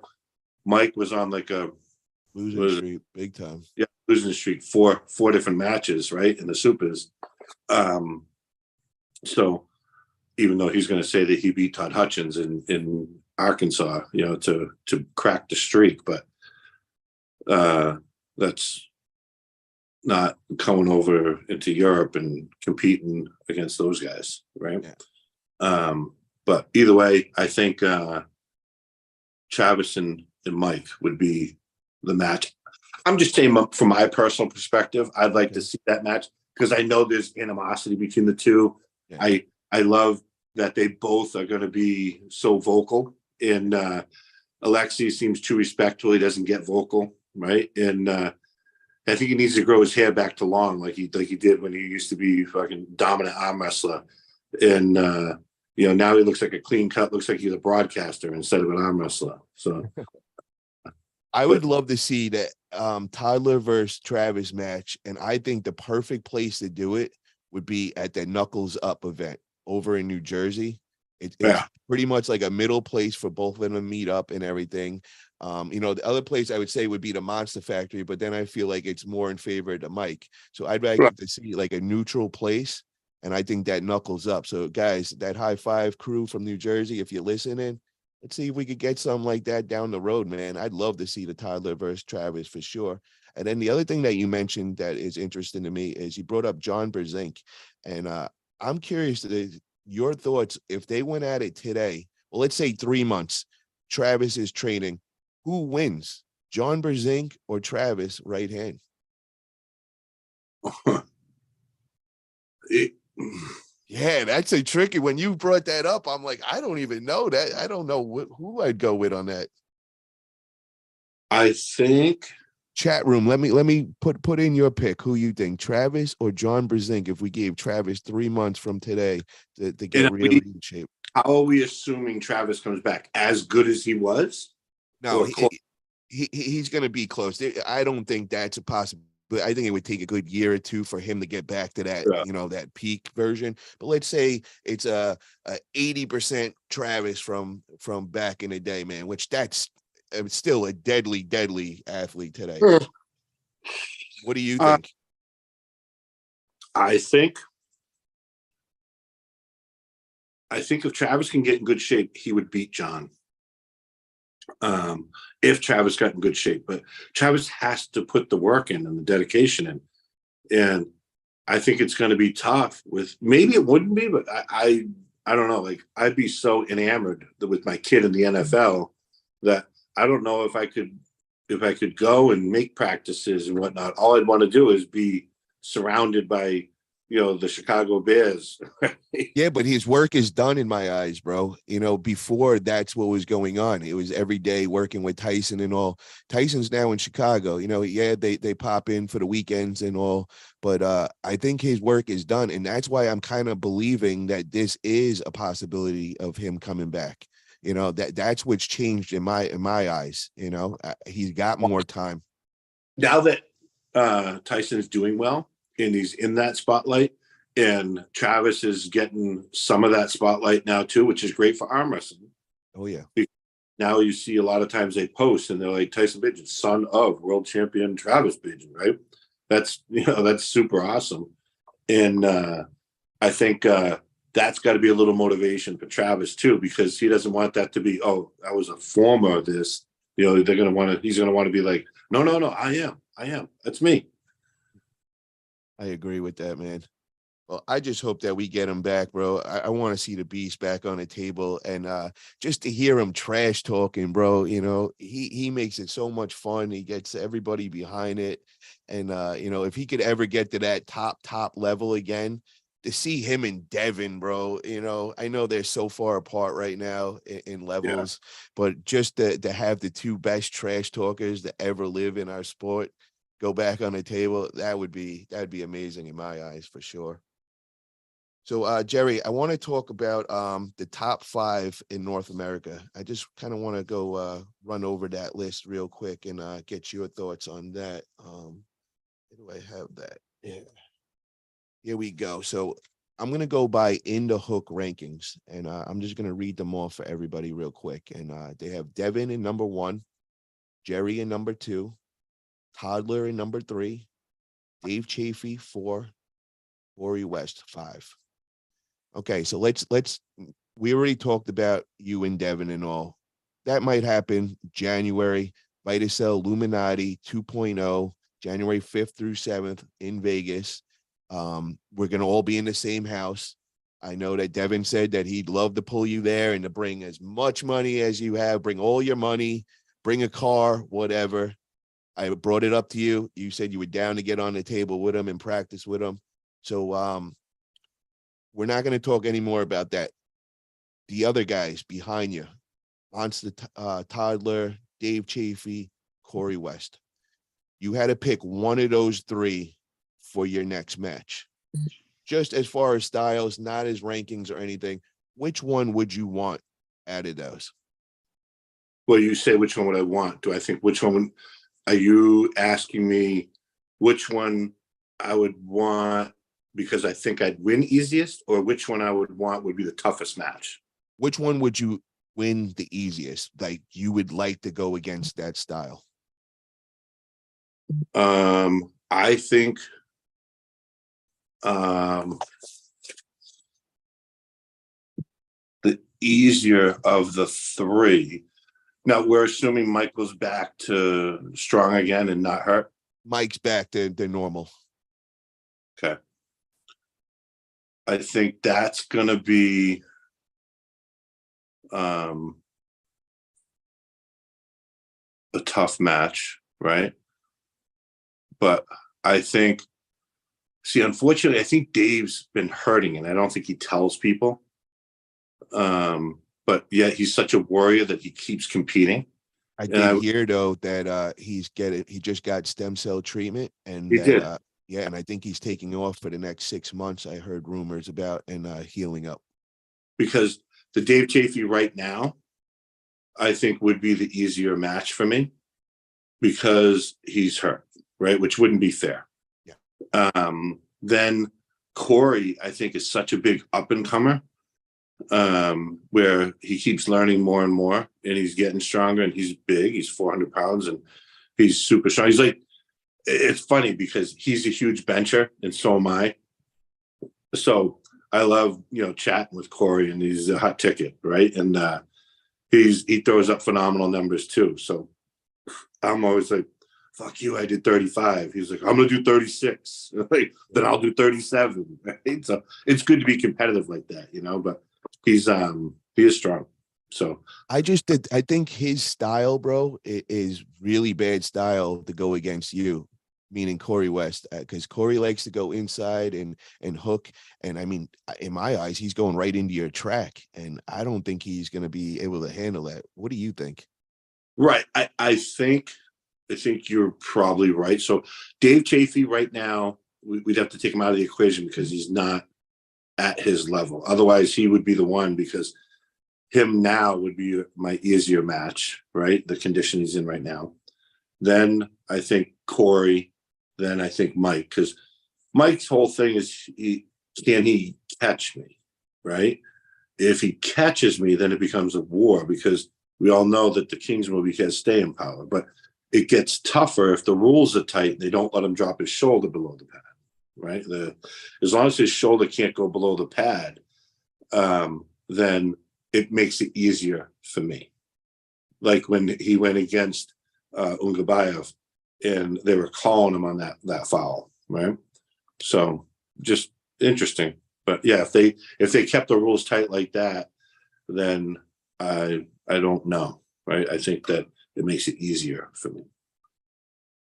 [SPEAKER 2] Mike was on like a
[SPEAKER 1] losing streak, big time.
[SPEAKER 2] Yeah, losing streak, four different matches, right, in the supers. So even though he's going to say that he beat Todd Hutchins in Arkansas, to crack the streak, but that's not coming over into Europe and competing against those guys, right? Yeah. But either way, I think Travis and Mike would be the match. I'm just saying, from my personal perspective, I'd like to see that match because I know there's animosity between the two. Yeah. I love that they both are going to be so vocal, and Alexei seems too respectful. He doesn't get vocal, right? And I think he needs to grow his hair back to long, like he did when he used to be fucking dominant arm wrestler. And now he looks like a clean cut, looks like he's a broadcaster instead of an arm wrestler. So
[SPEAKER 1] I would love to see that Toddler versus Travis match, and I think the perfect place to do it would be at the Knuckles Up event over in New Jersey. It's pretty much like a middle place for both of them to meet up and everything. The other place I would say would be the Monster Factory, but then I feel like it's more in favor of the Mike. So I'd like to see like a neutral place, and I think that Knuckles Up. So guys, that High Five crew from New Jersey, if you're listening, let's see if we could get something like that down the road, man. I'd love to see the Toddler versus Travis for sure. And then the other thing that you mentioned that is interesting to me is you brought up John Brzenk, and I'm curious to your thoughts if they went at it today. Well, let's say 3 months. Travis is training. Who wins, John Brzenk or Travis right hand? Yeah, that's a tricky. When you brought that up, I'm like, I don't even know that. I don't know who I'd go with on that.
[SPEAKER 2] I think
[SPEAKER 1] chat room. Let me put in your pick. Who you think, Travis or John Brzenk? If we gave Travis 3 months from today to get really in shape.
[SPEAKER 2] How are we assuming Travis comes back as good as he was?
[SPEAKER 1] No, he's going to be close. I don't think that's a possibility. But I think it would take a good year or two for him to get back to that, that peak version. But let's say it's a 80% Travis from back in the day, man, which that's still a deadly athlete today. What do you think?
[SPEAKER 2] I think if Travis can get in good shape, he would beat John. If Travis got in good shape, but Travis has to put the work in and the dedication in. And I think it's going to be tough. With maybe it wouldn't be, but I don't know. Like I'd be so enamored with my kid in the NFL that I don't know if I could go and make practices and whatnot. All I'd want to do is be surrounded by the Chicago Bears.
[SPEAKER 1] Yeah, but his work is done in my eyes, bro. Before that's what was going on. It was every day working with Tyson and all. Tyson's now in Chicago. Yeah, they pop in for the weekends and all, but I think his work is done, and that's why I'm kind of believing that this is a possibility of him coming back. That's what's changed in my eyes. He's got more time.
[SPEAKER 2] Now that Tyson is doing well and he's in that spotlight, and Travis is getting some of that spotlight now too, which is great for arm wrestling.
[SPEAKER 1] Oh yeah.
[SPEAKER 2] Now you see a lot of times they post and they're like Tyson Bagent, son of world champion Travis Bagent, right? That's super awesome. And I think that's got to be a little motivation for Travis too, because he doesn't want that to be, oh, I was a former of this. He's going to want to be like, no, I am. That's me.
[SPEAKER 1] I agree with that, man. Well, I just hope that we get him back, bro. I want to see the beast back on the table, and just to hear him trash talking, bro. He makes it so much fun. He gets everybody behind it, and if he could ever get to that top level again, to see him and Devin, bro. I know they're so far apart right now in levels, but just to have the two best trash talkers to ever live in our sport go back on the table, that'd be amazing in my eyes for sure. So, Jerry, I want to talk about the top 5 in North America. I just kind of want to go run over that list real quick and get your thoughts on that. Where do I have that? Yeah, here we go. So I'm going to go by In the Hook rankings, and I'm just going to read them off for everybody real quick. And they have Devin in number 1, Jerry in number 2, Toddler in number 3, Dave Chafee 4, Corey West 5. Okay, so let's we already talked about you and Devin and all. That might happen January. Viticel Illuminati 2.0, January 5th through 7th in Vegas. We're gonna all be in the same house. I know that Devin said that he'd love to pull you there and to bring as much money as you have, bring all your money, bring a car, whatever. I brought it up to you. You said you were down to get on the table with him and practice with him. So we're not going to talk anymore about that. The other guys behind you, Monster Toddler, Dave Chafee, Corey West. You had to pick one of those 3 for your next match. Just as far as styles, not as rankings or anything, which one would you want out of those?
[SPEAKER 2] Well, you say which one would I want? Do I think which one are you asking me which one I would want because I think I'd win easiest, or which one I would want would be the toughest match?
[SPEAKER 1] Which one would you win the easiest? Like you would like to go against that style?
[SPEAKER 2] I think the easier of the 3. Now we're assuming Michael's back to strong again and not hurt.
[SPEAKER 1] Mike's back to normal.
[SPEAKER 2] Okay. I think that's going to be a tough match, right? But I think, unfortunately, I think Dave's been hurting, and I don't think he tells people. But yet he's such a warrior that he keeps competing.
[SPEAKER 1] I did hear though that he just got stem cell treatment, and
[SPEAKER 2] he
[SPEAKER 1] that
[SPEAKER 2] did.
[SPEAKER 1] And I think he's taking off for the next 6 months. I heard rumors about and healing up.
[SPEAKER 2] Because the Dave Chafee right now, I think would be the easier match for me because he's hurt, right? Which wouldn't be fair.
[SPEAKER 1] Yeah.
[SPEAKER 2] Then Corey, I think, is such a big up and comer, where he keeps learning more and more, and he's getting stronger, and he's big. He's 400 pounds, and he's super strong. He's like, it's funny because he's a huge bencher, and so am I. So I love, chatting with Corey, and he's a hot ticket, right? And he throws up phenomenal numbers too. So I'm always like, fuck you, I did 35. He's like, I'm gonna do 36. Like, then I'll do 37. Right? So it's good to be competitive like that, but he is strong. So
[SPEAKER 1] I think his style, bro, is really bad style to go against you, meaning Corey West, because Corey likes to go inside and hook. And I mean, in my eyes, he's going right into your track. And I don't think he's going to be able to handle that. What do you think?
[SPEAKER 2] right. I think you're probably right. So Dave Chafee right now, we'd have to take him out of the equation because he's not at his level. Otherwise, he would be the one, because him now would be my easier match, right? The condition he's in right now. Then I think Corey. Then I think Mike, because Mike's whole thing is, can he catch me, right? If he catches me, then it becomes a war, because we all know that the Kings movie has staying power. But it gets tougher if the rules are tight. They don't let him drop his shoulder below the pad, right? As long as his shoulder can't go below the pad, then it makes it easier for me. Like when he went against Ungabayev, and they were calling him on that foul, right? So just interesting. But yeah, if they kept the rules tight like that, then I don't know, right? I think that it makes it easier for me.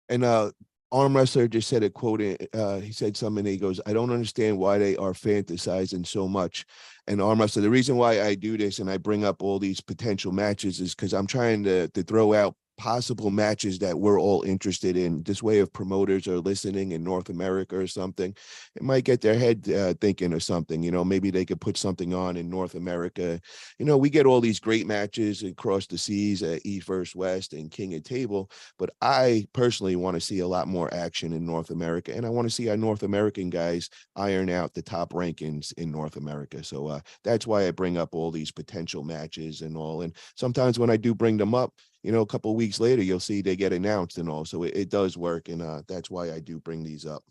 [SPEAKER 1] And arm wrestler just said a quote. He said something. He goes, "I don't understand why they are fantasizing so much." And arm wrestler, the reason why I do this and I bring up all these potential matches is because I'm trying to throw out possible matches that we're all interested in. This way, if promoters are listening in North America or something, it might get their head thinking of something. Maybe they could put something on in North America. We get all these great matches across the seas at East versus West and King of Table, but I personally want to see a lot more action in North America, and I want to see our North American guys iron out the top rankings in North America. So that's why I bring up all these potential matches and all. And sometimes when I do bring them up, a couple of weeks later, you'll see they get announced and all. So it does work. And that's why I do bring these up.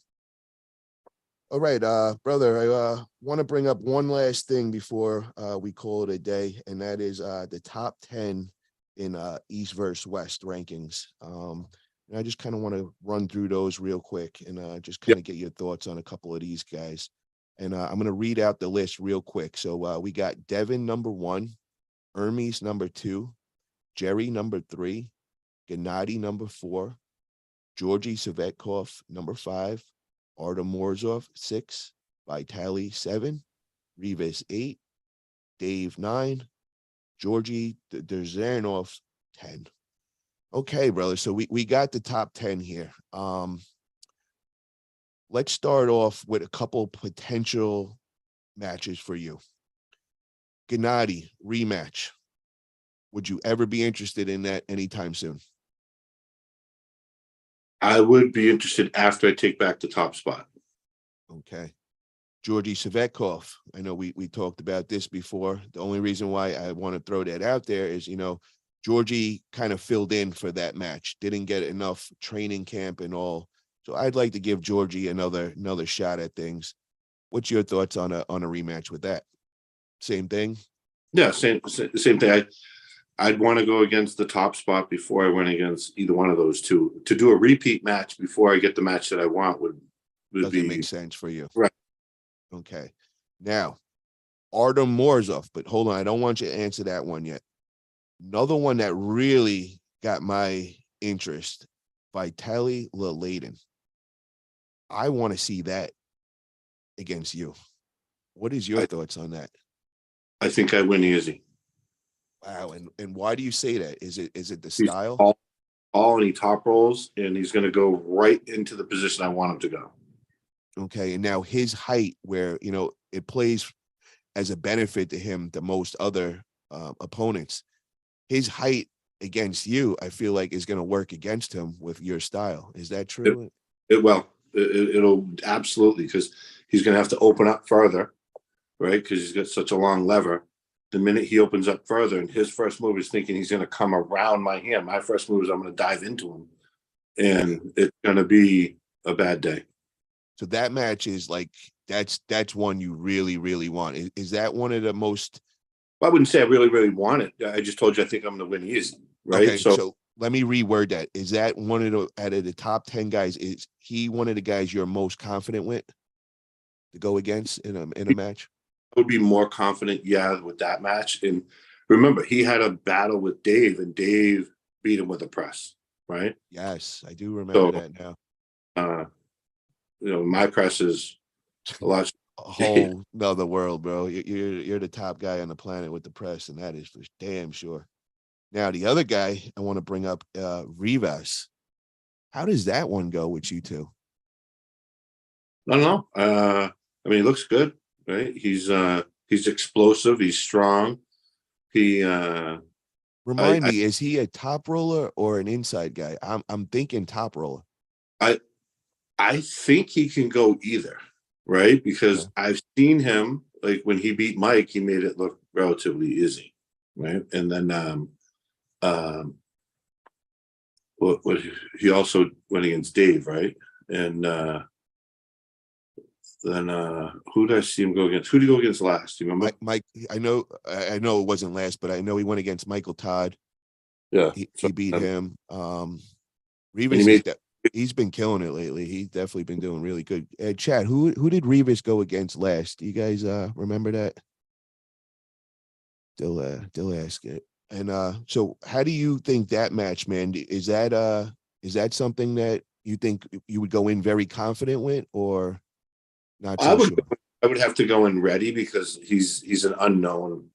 [SPEAKER 1] All right, brother, I want to bring up one last thing before we call it a day. And that is the top 10 in East versus West rankings. And I just kind of want to run through those real quick and just kind of get your thoughts on a couple of these guys. And I'm going to read out the list real quick. So we got Devin number 1, Hermes number 2, Jerry number 3, Gennady number 4, Georgy Savetkov number 5, Artem Morzov 6, Vitaly 7, Rivas 8, Dave 9, Georgy Derzernov 10. Okay, brother. So we got the top 10 here. Let's start off with a couple potential matches for you. Gennady rematch. Would you ever be interested in that anytime soon?
[SPEAKER 2] I would be interested after I take back the top spot.
[SPEAKER 1] Okay. Georgy Savetkov. I know we talked about this before. The only reason why I want to throw that out there is, Georgie kind of filled in for that match, didn't get enough training camp and all. So I'd like to give Georgie another shot at things. What's your thoughts on a rematch with that? Same thing?
[SPEAKER 2] Yeah, same thing. I'd want to go against the top spot before I went against either one of those two. To do a repeat match before I get the match that I want would
[SPEAKER 1] Doesn't make sense for you.
[SPEAKER 2] Right.
[SPEAKER 1] Okay. Now, Artem Morzov, but hold on, I don't want you to answer that one yet. Another one that really got my interest, Vitaly Leladin. I want to see that against you. What is your thoughts on that?
[SPEAKER 2] I think I win easy.
[SPEAKER 1] Wow, and why do you say that? Is it the style?
[SPEAKER 2] All and he top rolls, and he's going to go right into the position I want him to go.
[SPEAKER 1] Okay, and now his height, where it plays as a benefit to him to most other opponents. His height against you, I feel like, is going to work against him with your style. Is that true?
[SPEAKER 2] It'll absolutely, because he's going to have to open up further, right? Because he's got such a long lever. The minute he opens up further, and his first move is thinking he's going to come around my hand. My first move is I'm going to dive into him, and it's going to be a bad day.
[SPEAKER 1] So that match is like that's one you really, really want. Is that one of the most?
[SPEAKER 2] Well, I wouldn't say I really, really want it. I just told you I think I'm going to win easy, right?
[SPEAKER 1] Okay, so let me reword that. Is that one of the out of the top 10 guys? Is he one of the guys you're most confident with to go against in a match?
[SPEAKER 2] I would be more confident, yeah, with that match. And remember, he had a battle with Dave, and Dave beat him with a press, right?
[SPEAKER 1] Yes, I do remember
[SPEAKER 2] So,
[SPEAKER 1] that now.
[SPEAKER 2] uh, my press is a lot.
[SPEAKER 1] A whole nother world, bro. You're the top guy on the planet with the press, and that is for damn sure. Now, the other guy I want to bring up, Rivas. How does that one go with you two?
[SPEAKER 2] I don't know. I mean, he looks good, right? He's explosive. He's strong. He
[SPEAKER 1] Remind me, is he a top roller or an inside guy? I'm thinking top roller.
[SPEAKER 2] I I think he can go either, right? Because
[SPEAKER 1] Okay.
[SPEAKER 2] I've seen him, like when he beat Mike, he made it look relatively easy, right? And then um what he also went against Dave, right? And then who did I see him go against? Who did he go against last? Do you remember?
[SPEAKER 1] Mike, I know it wasn't last, but I know he went against Michael Todd.
[SPEAKER 2] Yeah.
[SPEAKER 1] He beat him.
[SPEAKER 2] And he
[SPEAKER 1] Rivas
[SPEAKER 2] made
[SPEAKER 1] he's been killing it lately. He's definitely been doing really good. Chad, who did Rivas go against last? Do you guys remember that? They'll ask it. And so how do you think that match, man? Is that something that you think you would go in very confident with, or not
[SPEAKER 2] I
[SPEAKER 1] so
[SPEAKER 2] would
[SPEAKER 1] sure?
[SPEAKER 2] I would have to go in ready because he's an unknown,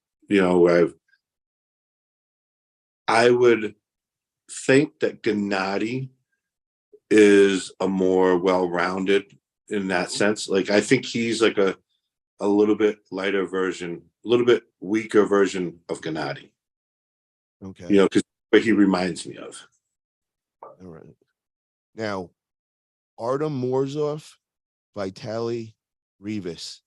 [SPEAKER 2] I would think that Gennady is a more well-rounded in that sense. Like I think he's like a little bit lighter version, a little bit weaker version of Gennady.
[SPEAKER 1] Okay.
[SPEAKER 2] Because what he reminds me of.
[SPEAKER 1] All right. Now, Artem Morzov, Vitali, Rivas.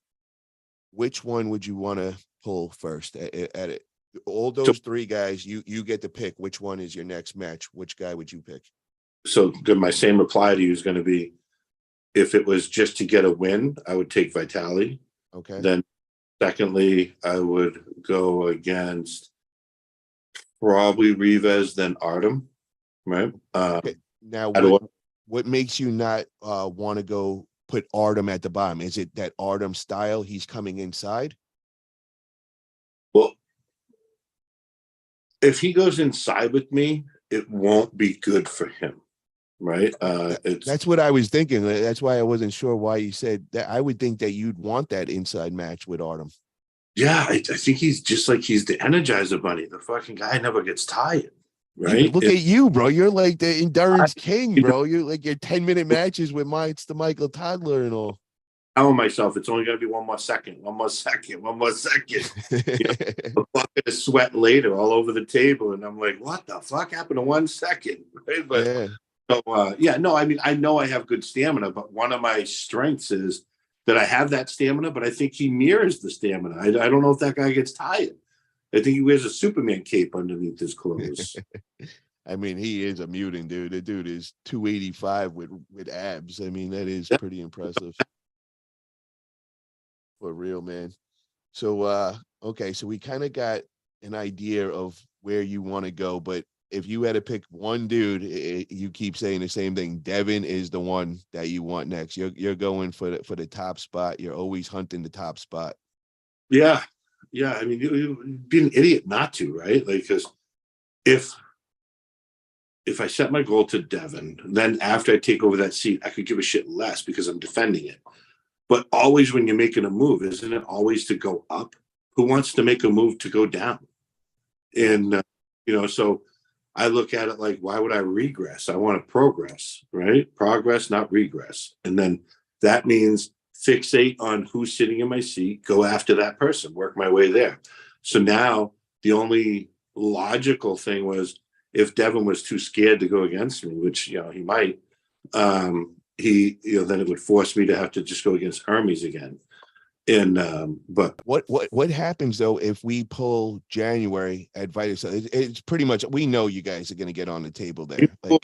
[SPEAKER 1] Which one would you want to pull first at it? All
[SPEAKER 2] So,
[SPEAKER 1] those three guys, you get to pick which one is your next match. Which guy would you pick?
[SPEAKER 2] so good. My same reply to you is going to be, if it was just to get a win, I would take Vitali.
[SPEAKER 1] Okay.
[SPEAKER 2] Then, secondly, I would go against probably Rivas, then Artem. Right.
[SPEAKER 1] Okay. Now,
[SPEAKER 2] I don't.
[SPEAKER 1] what makes you not want to go put Artem at the bottom? Is it that Artem style? He's coming inside.
[SPEAKER 2] Well, if he goes inside with me, it won't be good for him, right?
[SPEAKER 1] That's what I was thinking. That's why I wasn't sure why you said that. I would think that you'd want that inside match with Artem.
[SPEAKER 2] Yeah, I think he's just like he's the Energizer Bunny. The fucking guy never gets tired,
[SPEAKER 1] Yeah, but
[SPEAKER 2] right?
[SPEAKER 1] look at you, bro. You're like the
[SPEAKER 2] I,
[SPEAKER 1] endurance king,
[SPEAKER 2] you know,
[SPEAKER 1] bro. You're like your 10-minute matches with Mike's the Michael Toddler and all.
[SPEAKER 2] telling myself it's only going to be one more second, one more second, one more second. A bucket of sweat later all over the table, and I'm like, what the fuck happened to 1 second? Right? But
[SPEAKER 1] Yeah.
[SPEAKER 2] so yeah, no, I mean, I know I have good stamina, but one of my strengths is that I have that stamina, but I think he mirrors the stamina. I don't know if that guy gets tired. I think he wears a Superman cape underneath his clothes.
[SPEAKER 1] I mean, he is a mutant, dude. The dude is 285 with abs. I mean, that is
[SPEAKER 2] Yeah.
[SPEAKER 1] pretty impressive. For real, man. So okay, so we kind of got an idea of where you want to go, but if you had to pick one dude, you keep saying the same thing. Devin is the one that you want next. You're going for the top spot. You're always hunting the top spot.
[SPEAKER 2] Yeah. Yeah. I mean, you'd be an idiot not to, right? Like, because if I set my goal to Devin, then after I take over that seat, I could give a shit less because I'm defending it. But always when you're making a move, isn't it always to go up? Who wants to make a move to go down? And, so I look at it like, why would I regress? I want to progress, right? Progress, not regress. And then that means fixate on who's sitting in my seat, go after that person, work my way there. So now the only logical thing was, if Devin was too scared to go against me, which, he might, then it would force me to have to just go against Hermes again. And but
[SPEAKER 1] What happens though if we pull January at Vitus? It's pretty much, we know you guys are going to get on the table there. Like,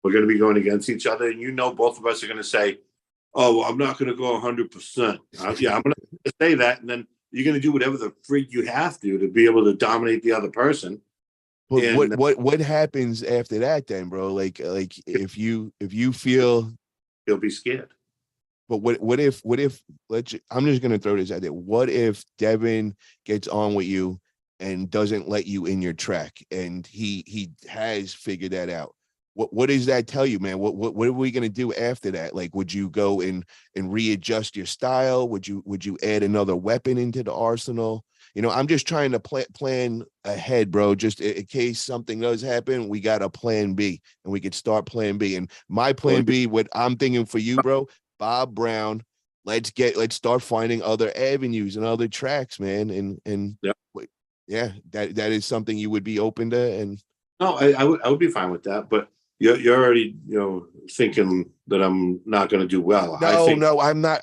[SPEAKER 2] we're going to be going against each other, and both of us are going to say, "Oh, well, I'm not going to go 100%." Yeah, I'm going to say that, and then you're going to do whatever the freak you have to be able to dominate the other person.
[SPEAKER 1] But
[SPEAKER 2] And
[SPEAKER 1] what happens after that then, bro? Like if you feel,
[SPEAKER 2] he'll be scared.
[SPEAKER 1] but what if I'm just gonna throw this out there. What if Devin gets on with you and doesn't let you in your track, and he has figured that out? What does that tell you, man? What are we gonna do after that? Like, would you go and readjust your style? Would you add another weapon into the arsenal? I'm just trying to plan ahead, bro. Just in case something does happen, we got a plan B, and we could start plan B. And my plan B, what I'm thinking for you, bro, Bob Brown. Let's start finding other avenues and other tracks, man. And
[SPEAKER 2] Yep.
[SPEAKER 1] yeah, that is something you would be open to. And
[SPEAKER 2] No, I would be fine with that. But you're already thinking that I'm not going to do well. I think
[SPEAKER 1] no, I'm not.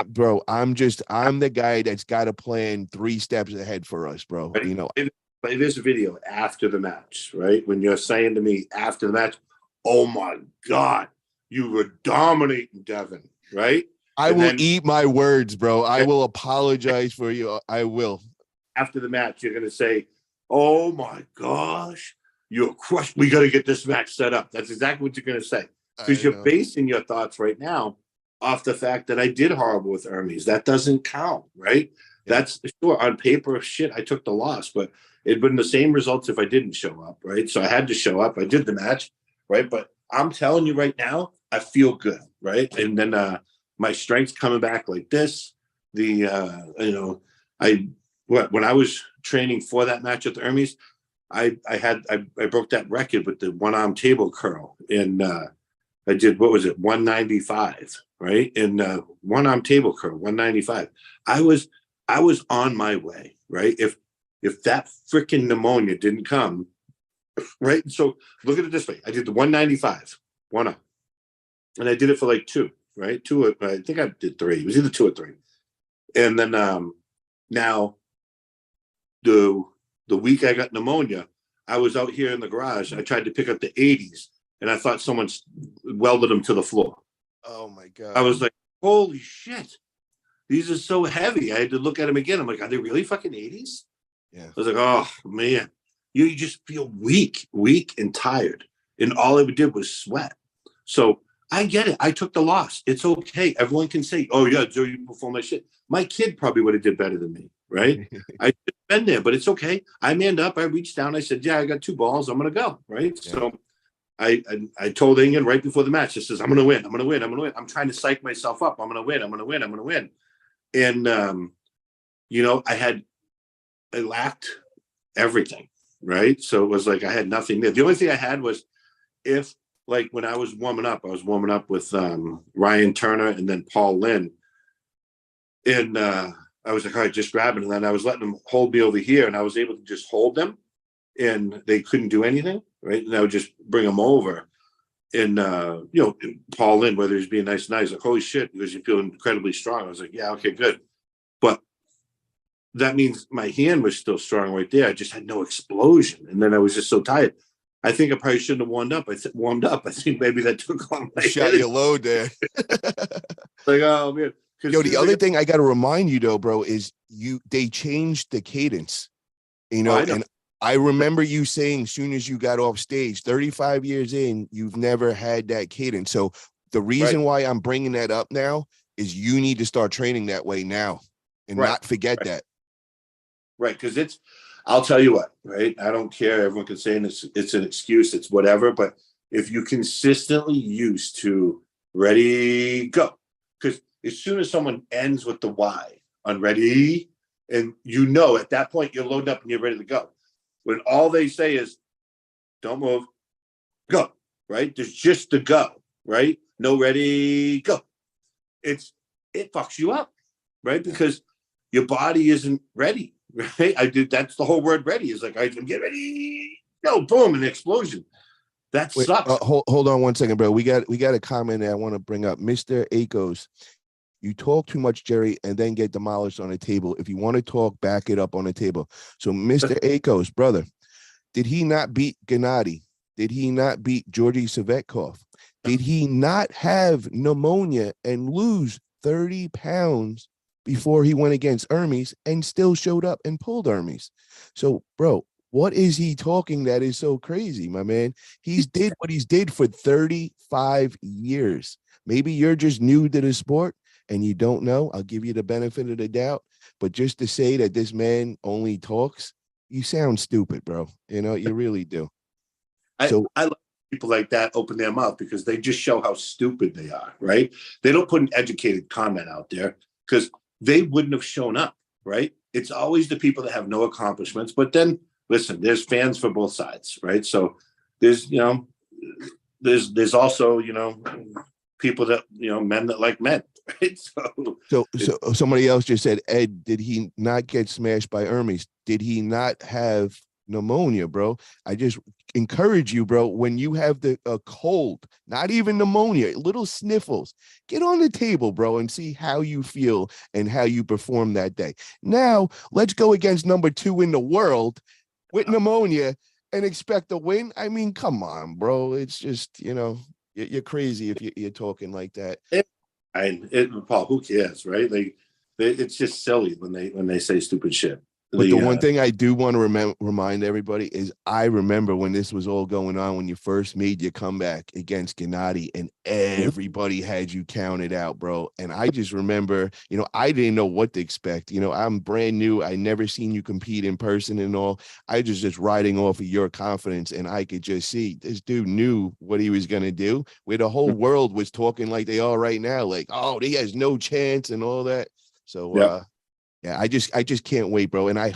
[SPEAKER 1] Bro. I'm the guy that's got a plan 3 steps ahead for us, bro.
[SPEAKER 2] right? Play this video after the match, right? When you're saying to me after the match, "Oh my God, you were dominating Devin," right?
[SPEAKER 1] I
[SPEAKER 2] And
[SPEAKER 1] will
[SPEAKER 2] then
[SPEAKER 1] eat my words, bro. I will apologize for you. I will.
[SPEAKER 2] after the match, you're going to say, "Oh my gosh, you're crushed. We got to get this match set up." That's exactly what you're going to say because
[SPEAKER 1] I
[SPEAKER 2] you're
[SPEAKER 1] know.
[SPEAKER 2] basing your thoughts right now off the fact that I did horrible with Hermes. That doesn't count, right?
[SPEAKER 1] Yeah.
[SPEAKER 2] That's sure on paper. Shit, I took the loss, but it'd been the same results if I didn't show up, right? So I had to show up. I did the match, right? But I'm telling you right now, I feel good, right? And then my strength's coming back like this. The I when I was training for that match at the Hermes, I broke that record with the one arm table curl, and I did, what was it, 195, right? And one arm table curl, 195. I was on my way, right? If that freaking pneumonia didn't come, right? So look at it this way: I did the 195, one up, and I did it for like 2, right? 2, I think I did 3. It was either 2 or 3, and then now the week I got pneumonia, I was out here in the garage. I tried to pick up the 80s, and I thought someone welded them to the floor.
[SPEAKER 1] Oh my God.
[SPEAKER 2] I was like, holy shit, these are so heavy. I had to look at them again. I'm like, are they really fucking 80s?
[SPEAKER 1] Yeah.
[SPEAKER 2] I was like, oh man, you just feel weak and tired. And all I did was sweat. So I get it. I took the loss. It's okay. Everyone can say, oh yeah, Joe, you perform like shit. My kid probably would have did better than me, right? I should have been there, but it's okay. I manned up. I reached down. I said, yeah, I got 2 balls. I'm going to go, right? Yeah. So I told Ingen right before the match, I says, I'm going to win. I'm going to win. I'm going to win. I'm trying to psych myself up. I'm going to win. I'm going to win. I'm going to win. And, I lacked everything, right? So it was like I had nothing there. The only thing I had was like when I was warming up with Ryan Turner and then Paul Lynn. And I was like, all right, just grab it. And then I was letting them hold me over here, and I was able to just hold them, and they couldn't do anything, right? And I would just bring them over. And, Paul Lynn, whether he's being nice, like, holy shit, because you feel incredibly strong. I was like, yeah, okay, good. But that means my hand was still strong right there. I just had no explosion. And then I was just so tired. I think I probably shouldn't have warmed up. I think maybe that took all my
[SPEAKER 1] shot your load there.
[SPEAKER 2] Like, oh man.
[SPEAKER 1] Yo, the other thing I got to remind you though, bro, is they changed the cadence, and I remember you saying as soon as you got off stage, 35 years in, you've never had that cadence. So the reason why I'm bringing that up now is you need to start training that way now and not forget that.
[SPEAKER 2] Right. Because I'll tell you what, right? I don't care. Everyone can say it's an excuse, it's whatever. But if you consistently used to ready, go. Because as soon as someone ends with the Y on ready, and at that point you're loaded up and you're ready to go. When all they say is don't move, go, right? There's just the go, right? No ready, go. It fucks you up, right? Because your body isn't ready. Right? That's the whole word ready is like, I can get ready. No, boom, an explosion. That sucks.
[SPEAKER 1] Hold on 1 second, bro. We got a comment that I want to bring up. Mr. Akos, you talk too much, Jerry, and then get demolished on a table. If you want to talk, back it up on the table. So, Mr. Akos, brother, did he not beat Gennady? Did he not beat Georgy Savetkov? Did he not have pneumonia and lose 30 pounds before he went against Hermes and still showed up and pulled Hermes? So, bro, What is he talking that is so crazy, my man? He's did what he's did for 35 years. Maybe you're just new to the sport and you don't know. I'll give you the benefit of the doubt. But just to say that this man only talks, you sound stupid, bro. You know, you really do. So
[SPEAKER 2] I like people like that open their mouth because they just show how stupid they are, right? They don't put an educated comment out there because they wouldn't have shown up, right? It's always the people that have no accomplishments. But then listen, there's fans for both sides, right? So there's, there's also, people that, men that like men, right?
[SPEAKER 1] So somebody else just said, Ed, did he not get smashed by Hermes? Did he not have pneumonia, bro? I just encourage you, bro, when you have the cold, not even pneumonia, little sniffles, get on the table, bro, and see how you feel and how you perform that day. Now, let's go against number 2 in the world with pneumonia and expect a win. I mean, come on, bro. It's just, you're crazy if you're talking like that.
[SPEAKER 2] Paul, who cares, right? It's just silly when they say stupid shit.
[SPEAKER 1] But the one thing I do want to remind everybody is I remember when this was all going on, when you first made your comeback against Gennady and everybody had you counted out, bro. And I just remember, I didn't know what to expect. I'm brand new. I never seen you compete in person and all. I just riding off of your confidence, and I could just see this dude knew what he was going to do, where the whole world was talking like they are right now, like, oh, he has no chance and all that. So, yeah, I just can't wait, bro. And I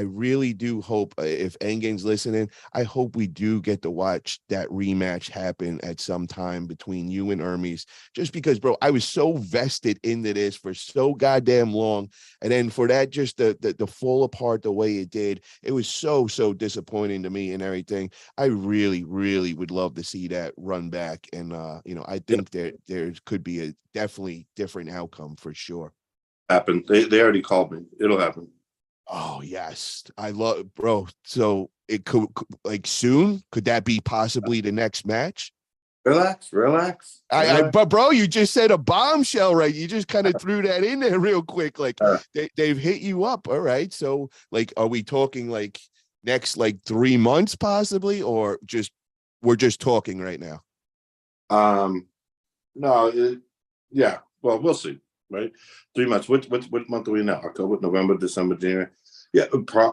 [SPEAKER 1] really do hope, if Engen's listening, I hope we do get to watch that rematch happen at some time between you and Hermes. Just because, bro, I was so vested into this for so goddamn long. And then for that just to fall apart the way it did, it was so disappointing to me and everything. I really, really would love to see that run back. And I think there could be a definitely different outcome for sure.
[SPEAKER 2] Happen. They already called me. It'll happen.
[SPEAKER 1] Oh yes, I love, bro. So it could like soon. Could that be possibly the next match?
[SPEAKER 2] Relax.
[SPEAKER 1] But bro, you just said a bombshell, right? You just kind of threw that in there real quick. Like they've hit you up. All right. So like, are we talking like next like 3 months possibly, or we're just talking right now?
[SPEAKER 2] No. Yeah. Well, we'll see. Right, 3 months. What month are we now? October, November, December, January. Yeah,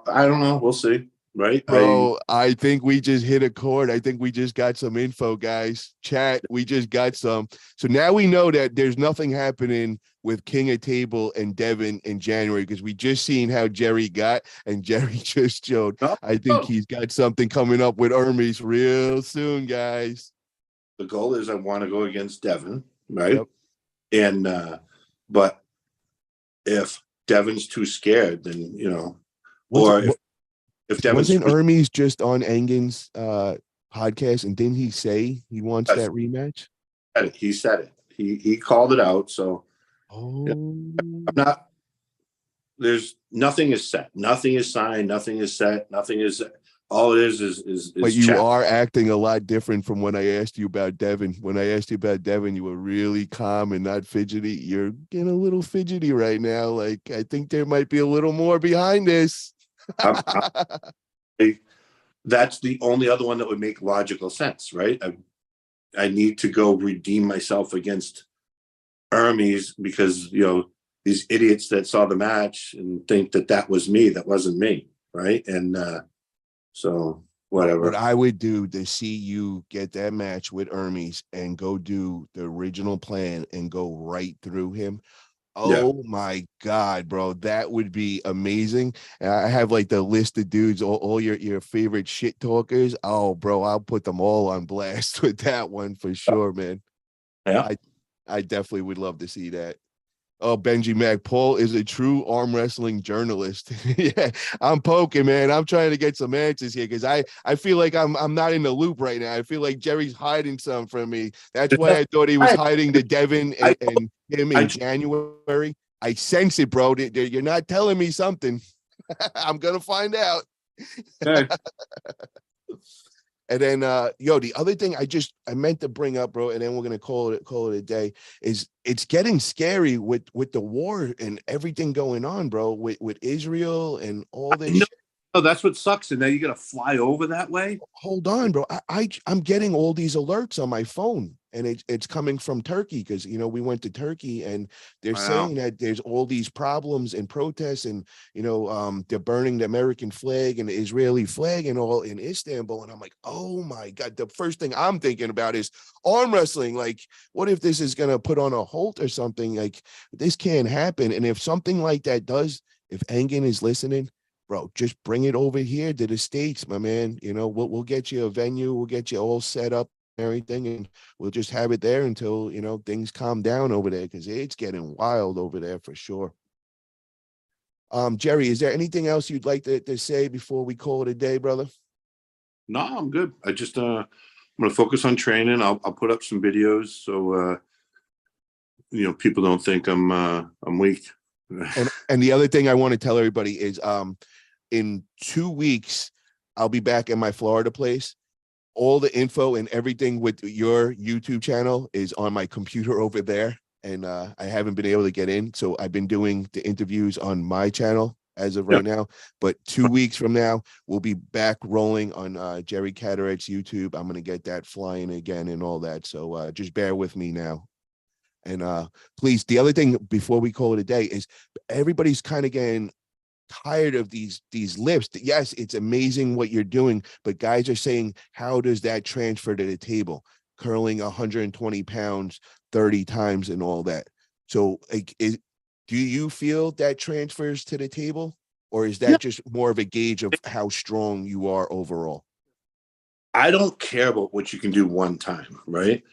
[SPEAKER 2] I don't know. We'll see. Right,
[SPEAKER 1] bro. I think we just hit a chord. I think we just got some info, guys. Chat, we just got some. So now we know that there's nothing happening with King of Table and Devin in January, because we just seen how Jerry got, and Jerry just showed. I think he's got something coming up with Hermes real soon, guys.
[SPEAKER 2] The goal is I want to go against Devin, right? Yep. And but if Devin's too scared, then if Devin's
[SPEAKER 1] wasn't Hermes just on Engen's podcast, and didn't he say he wants that rematch?
[SPEAKER 2] He said it. He called it out. So I'm not. There's nothing is set. Nothing is signed. Nothing is set. Nothing is. All it is.
[SPEAKER 1] But you are acting a lot different from when I asked you about Devin. When I asked you about Devin, you were really calm and not fidgety. You're getting a little fidgety right now. Like, I think there might be a little more behind this.
[SPEAKER 2] That's the only other one that would make logical sense, right? I need to go redeem myself against Hermes because, these idiots that saw the match and think that was me. That wasn't me, right? And so whatever.
[SPEAKER 1] What I would do to see you get that match with Hermes and go do the original plan and go right through him. Oh my God, bro. That would be amazing. And I have like the list of dudes, all your favorite shit talkers. Oh, bro, I'll put them all on blast with that one for sure, man.
[SPEAKER 2] Yeah.
[SPEAKER 1] I definitely would love to see that. Oh, Benji Mac, Paul is a true arm wrestling journalist. Yeah, I'm poking, man. I'm trying to get some answers here because I feel like I'm not in the loop right now. I feel like Jerry's hiding some from me. That's why I thought he was hiding the Devin and him in January. I sense it, bro. You're not telling me something. I'm gonna find out.
[SPEAKER 2] Okay.
[SPEAKER 1] And then the other thing I meant to bring up, bro, and then we're gonna call it a day, is it's getting scary with the war and everything going on, bro, with Israel and all this shit.
[SPEAKER 2] Oh, that's what sucks. And now you got to fly over that way.
[SPEAKER 1] Hold on, bro. I'm getting all these alerts on my phone, and it's coming from Turkey because we went to Turkey, and they're
[SPEAKER 2] Wow.
[SPEAKER 1] saying that there's all these problems and protests, and they're burning the American flag and the Israeli flag and all in Istanbul. And I'm like, oh my God. The first thing I'm thinking about is arm wrestling. Like, what if this is gonna put on a halt or something? Like, this can't happen. And if something like that does, if Engen is listening, bro, just bring it over here to the States, my man. We'll get you a venue, we'll get you all set up and everything, and we'll just have it there until things calm down over there, because it's getting wild over there for sure. Jerry, is there anything else you'd like to say before we call it a day, brother?
[SPEAKER 2] No, I'm good. I just I'm gonna focus on training. I'll put up some videos so people don't think I'm weak.
[SPEAKER 1] And the other thing I want to tell everybody is in 2 weeks, I'll be back in my Florida place. All the info and everything with your YouTube channel is on my computer over there. And I haven't been able to get in. So I've been doing the interviews on my channel as of right now. But 2 weeks from now, we'll be back rolling on Jerry Cadorette's YouTube. I'm going to get that flying again and all that. So just bear with me now. And please, the other thing before we call it a day is everybody's kind of getting tired of these lifts. Yes, it's amazing what you're doing, but guys are saying, how does that transfer to the table? Curling 120 pounds 30 times and all that. So like, do you feel that transfers to the table, or is that just more of a gauge of how strong you are overall?
[SPEAKER 2] I don't care about what you can do one time, right?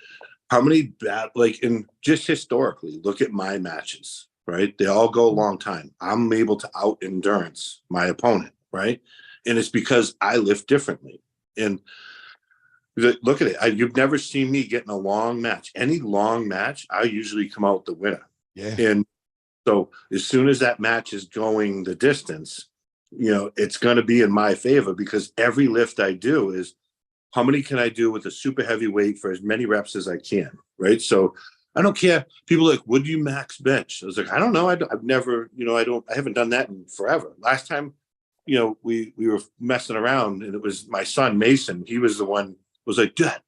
[SPEAKER 2] How many bad, like, in just historically, look at my matches, right? They all go a long time. I'm able to out endurance my opponent, right? And it's because I lift differently. And look at it. You've never seen me get in a long match. Any long match, I usually come out the winner.
[SPEAKER 1] Yeah.
[SPEAKER 2] And so as soon as that match is going the distance, it's going to be in my favor, because every lift I do is, how many can I do with a super heavy weight for as many reps as I can, right? So I don't care. People are like, would you max bench? I was like, I don't know. I've never, I haven't done that in forever. Last time, we were messing around, and it was my son, Mason. He was the one was like, Dad,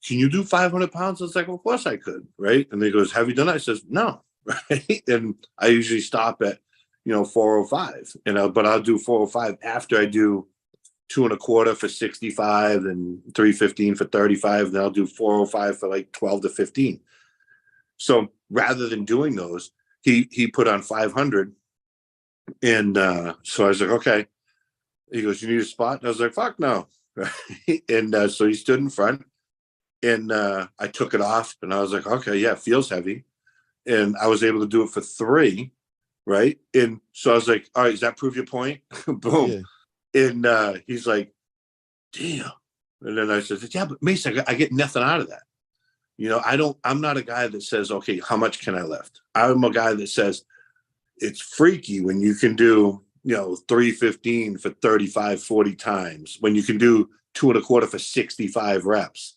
[SPEAKER 2] can you do 500 pounds? I was like, well, of course I could, right? And he goes, have you done it? I says, no, right? And I usually stop at, 405, but I'll do 405 after I do 2.25 for 65 and 315 for 35. Then I'll do 405 for like 12 to 15. So rather than doing those, he put on 500. And so I was like, okay. He goes, you need a spot? And I was like, fuck no. And so he stood in front, and I took it off, and I was like, okay, yeah, it feels heavy. And I was able to do it for 3. Right. And so I was like, all right, does that prove your point? Boom.
[SPEAKER 1] Yeah.
[SPEAKER 2] And he's like, damn. And then I said, yeah, but Mason, I get nothing out of that. I'm not a guy that says, okay, how much can I lift? I'm a guy that says it's freaky when you can do, 315 for 35, 40 times, when you can do 2.25 for 65 reps.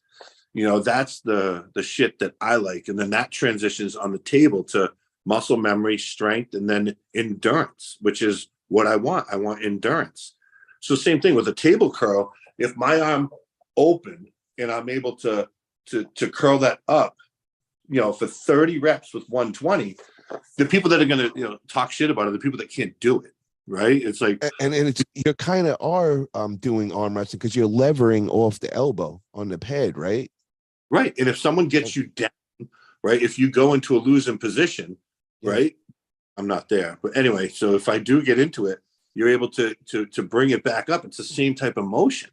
[SPEAKER 2] That's the shit that I like. And then that transitions on the table to muscle memory, strength, and then endurance, which is what I want. I want endurance. So same thing with a table curl. If my arm open and I'm able to curl that up, for 30 reps with 120, the people that are going to talk shit about it are the people that can't do it, right? It's like,
[SPEAKER 1] and it's, you kind of are doing arm wrestling because you're levering off the elbow on the pad, right?
[SPEAKER 2] right. And if someone gets you down, right, if you go into a losing position, right, I'm not there. But anyway, so if I do get into it, you're able to bring it back up. It's the same type of motion.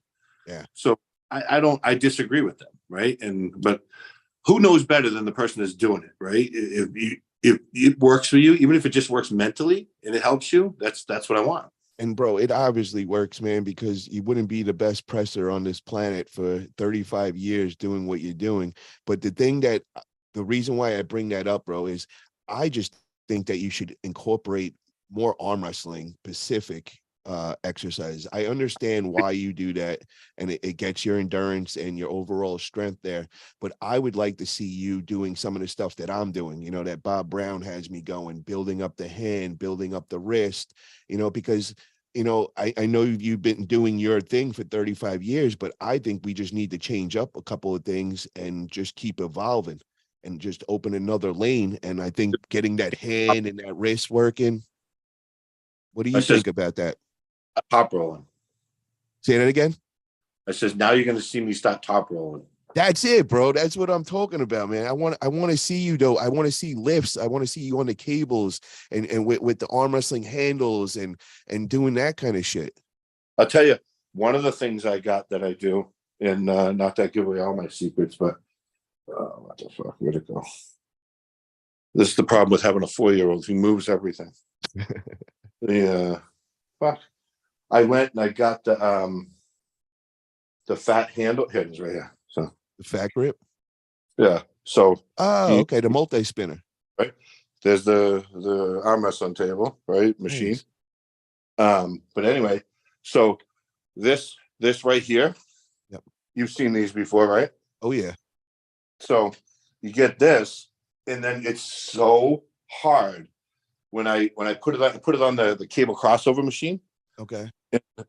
[SPEAKER 1] Yeah.
[SPEAKER 2] So I disagree with them, right? But who knows better than the person that's doing it, right? If it works for you, even if it just works mentally and it helps you, that's what I want.
[SPEAKER 1] And bro, it obviously works, man, because you wouldn't be the best presser on this planet for 35 years doing what you're doing. But the reason why I bring that up, bro, is I just think that you should incorporate more arm wrestling specific exercises. I understand why you do that, and it gets your endurance and your overall strength there. But I would like to see you doing some of the stuff that I'm doing, that Bob Brown has me going, building up the hand, building up the wrist, because I know you've been doing your thing for 35 years, but I think we just need to change up a couple of things and just keep evolving and just open another lane. And I think getting that hand and that wrist working. What do
[SPEAKER 2] I
[SPEAKER 1] you
[SPEAKER 2] says
[SPEAKER 1] think about that?
[SPEAKER 2] top rolling.
[SPEAKER 1] Say that again.
[SPEAKER 2] I says now you're going to see me start top rolling.
[SPEAKER 1] That's it, bro. That's what I'm talking about, man. I want to see you though. I want to see lifts. I want to see you on the cables and with the arm wrestling handles and doing that kind of shit.
[SPEAKER 2] I'll tell you, one of the things I got that I do, and not that give away all my secrets, but what the fuck? Where'd it go? This is the problem with having a 4-year-old. He moves everything. Yeah. Fuck. I went and I got the fat handle. Here it is right here. So
[SPEAKER 1] The fat grip.
[SPEAKER 2] yeah. So
[SPEAKER 1] Okay, the multi spinner.
[SPEAKER 2] Right. There's the arm wrestling table, right? Machine.
[SPEAKER 1] Nice.
[SPEAKER 2] But anyway, so this right here,
[SPEAKER 1] Yep.
[SPEAKER 2] you've seen these before, right?
[SPEAKER 1] Oh yeah.
[SPEAKER 2] So you get this, and then it's so hard when I put it on the cable crossover machine.
[SPEAKER 1] Okay.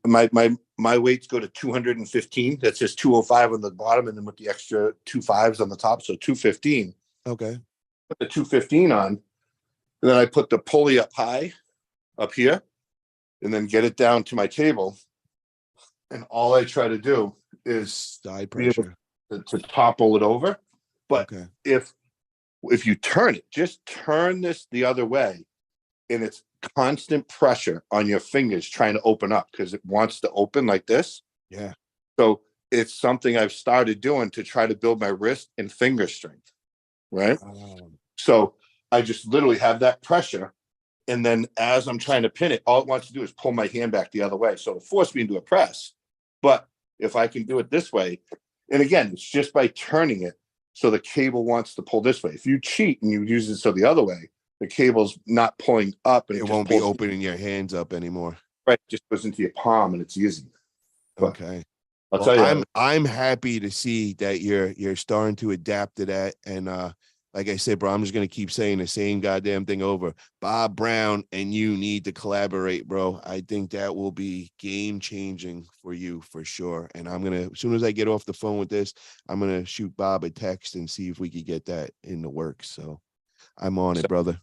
[SPEAKER 2] My weights go to 215. That's just 205 on the bottom, and then with the extra 2 5s on the top, so 215.
[SPEAKER 1] Okay.
[SPEAKER 2] Put the 215 on, and then I put the pulley up high, up here, and then get it down to my table. And all I try to do is
[SPEAKER 1] Side
[SPEAKER 2] be able
[SPEAKER 1] pressure.
[SPEAKER 2] to topple it over. But
[SPEAKER 1] Okay.
[SPEAKER 2] if you turn it, just turn this the other way, and it's constant pressure on your fingers trying to open up because it wants to open like this.
[SPEAKER 1] Yeah.
[SPEAKER 2] So it's something I've started doing to try to build my wrist and finger strength. Right. So I just literally have that pressure. And then as I'm trying to pin it, all it wants to do is pull my hand back the other way. So it'll force me into a press. But if I can do it this way, and again, it's just by turning it so the cable wants to pull this way. If you cheat and you use it so the other way, the cable's not pulling up, and
[SPEAKER 1] It
[SPEAKER 2] it just
[SPEAKER 1] won't be
[SPEAKER 2] pulls
[SPEAKER 1] opening your hands up anymore.
[SPEAKER 2] right, it just goes into your palm, and it's easy. But
[SPEAKER 1] Okay.
[SPEAKER 2] I'll
[SPEAKER 1] Well,
[SPEAKER 2] tell you,
[SPEAKER 1] I'm happy to see that you're starting to adapt to that. And like I said, bro, I'm just gonna keep saying the same goddamn thing over. Bob Brown and you need to collaborate, bro. I think that will be game changing for you for sure. And I'm gonna, as soon as I get off the phone with this, I'm gonna shoot Bob a text and see if we could get that in the works. So I'm on it, brother.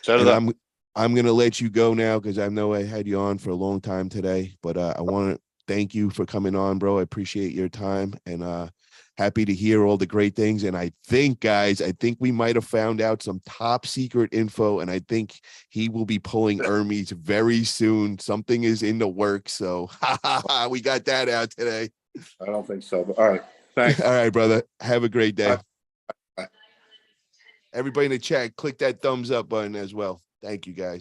[SPEAKER 2] set it
[SPEAKER 1] And
[SPEAKER 2] up.
[SPEAKER 1] I'm gonna let you go now because I know I had you on for a long time today. But I want to thank you for coming on, bro. I appreciate your time and happy to hear all the great things. And I think, guys, we might have found out some top secret info, and I think he will be pulling Hermes very soon. Something is in the works, so we got that out today.
[SPEAKER 2] I don't think so, but all right. Thanks.
[SPEAKER 1] All right, brother. Have a great day.
[SPEAKER 2] Bye.
[SPEAKER 1] Everybody in the chat, click that thumbs up button as well. Thank you, guys.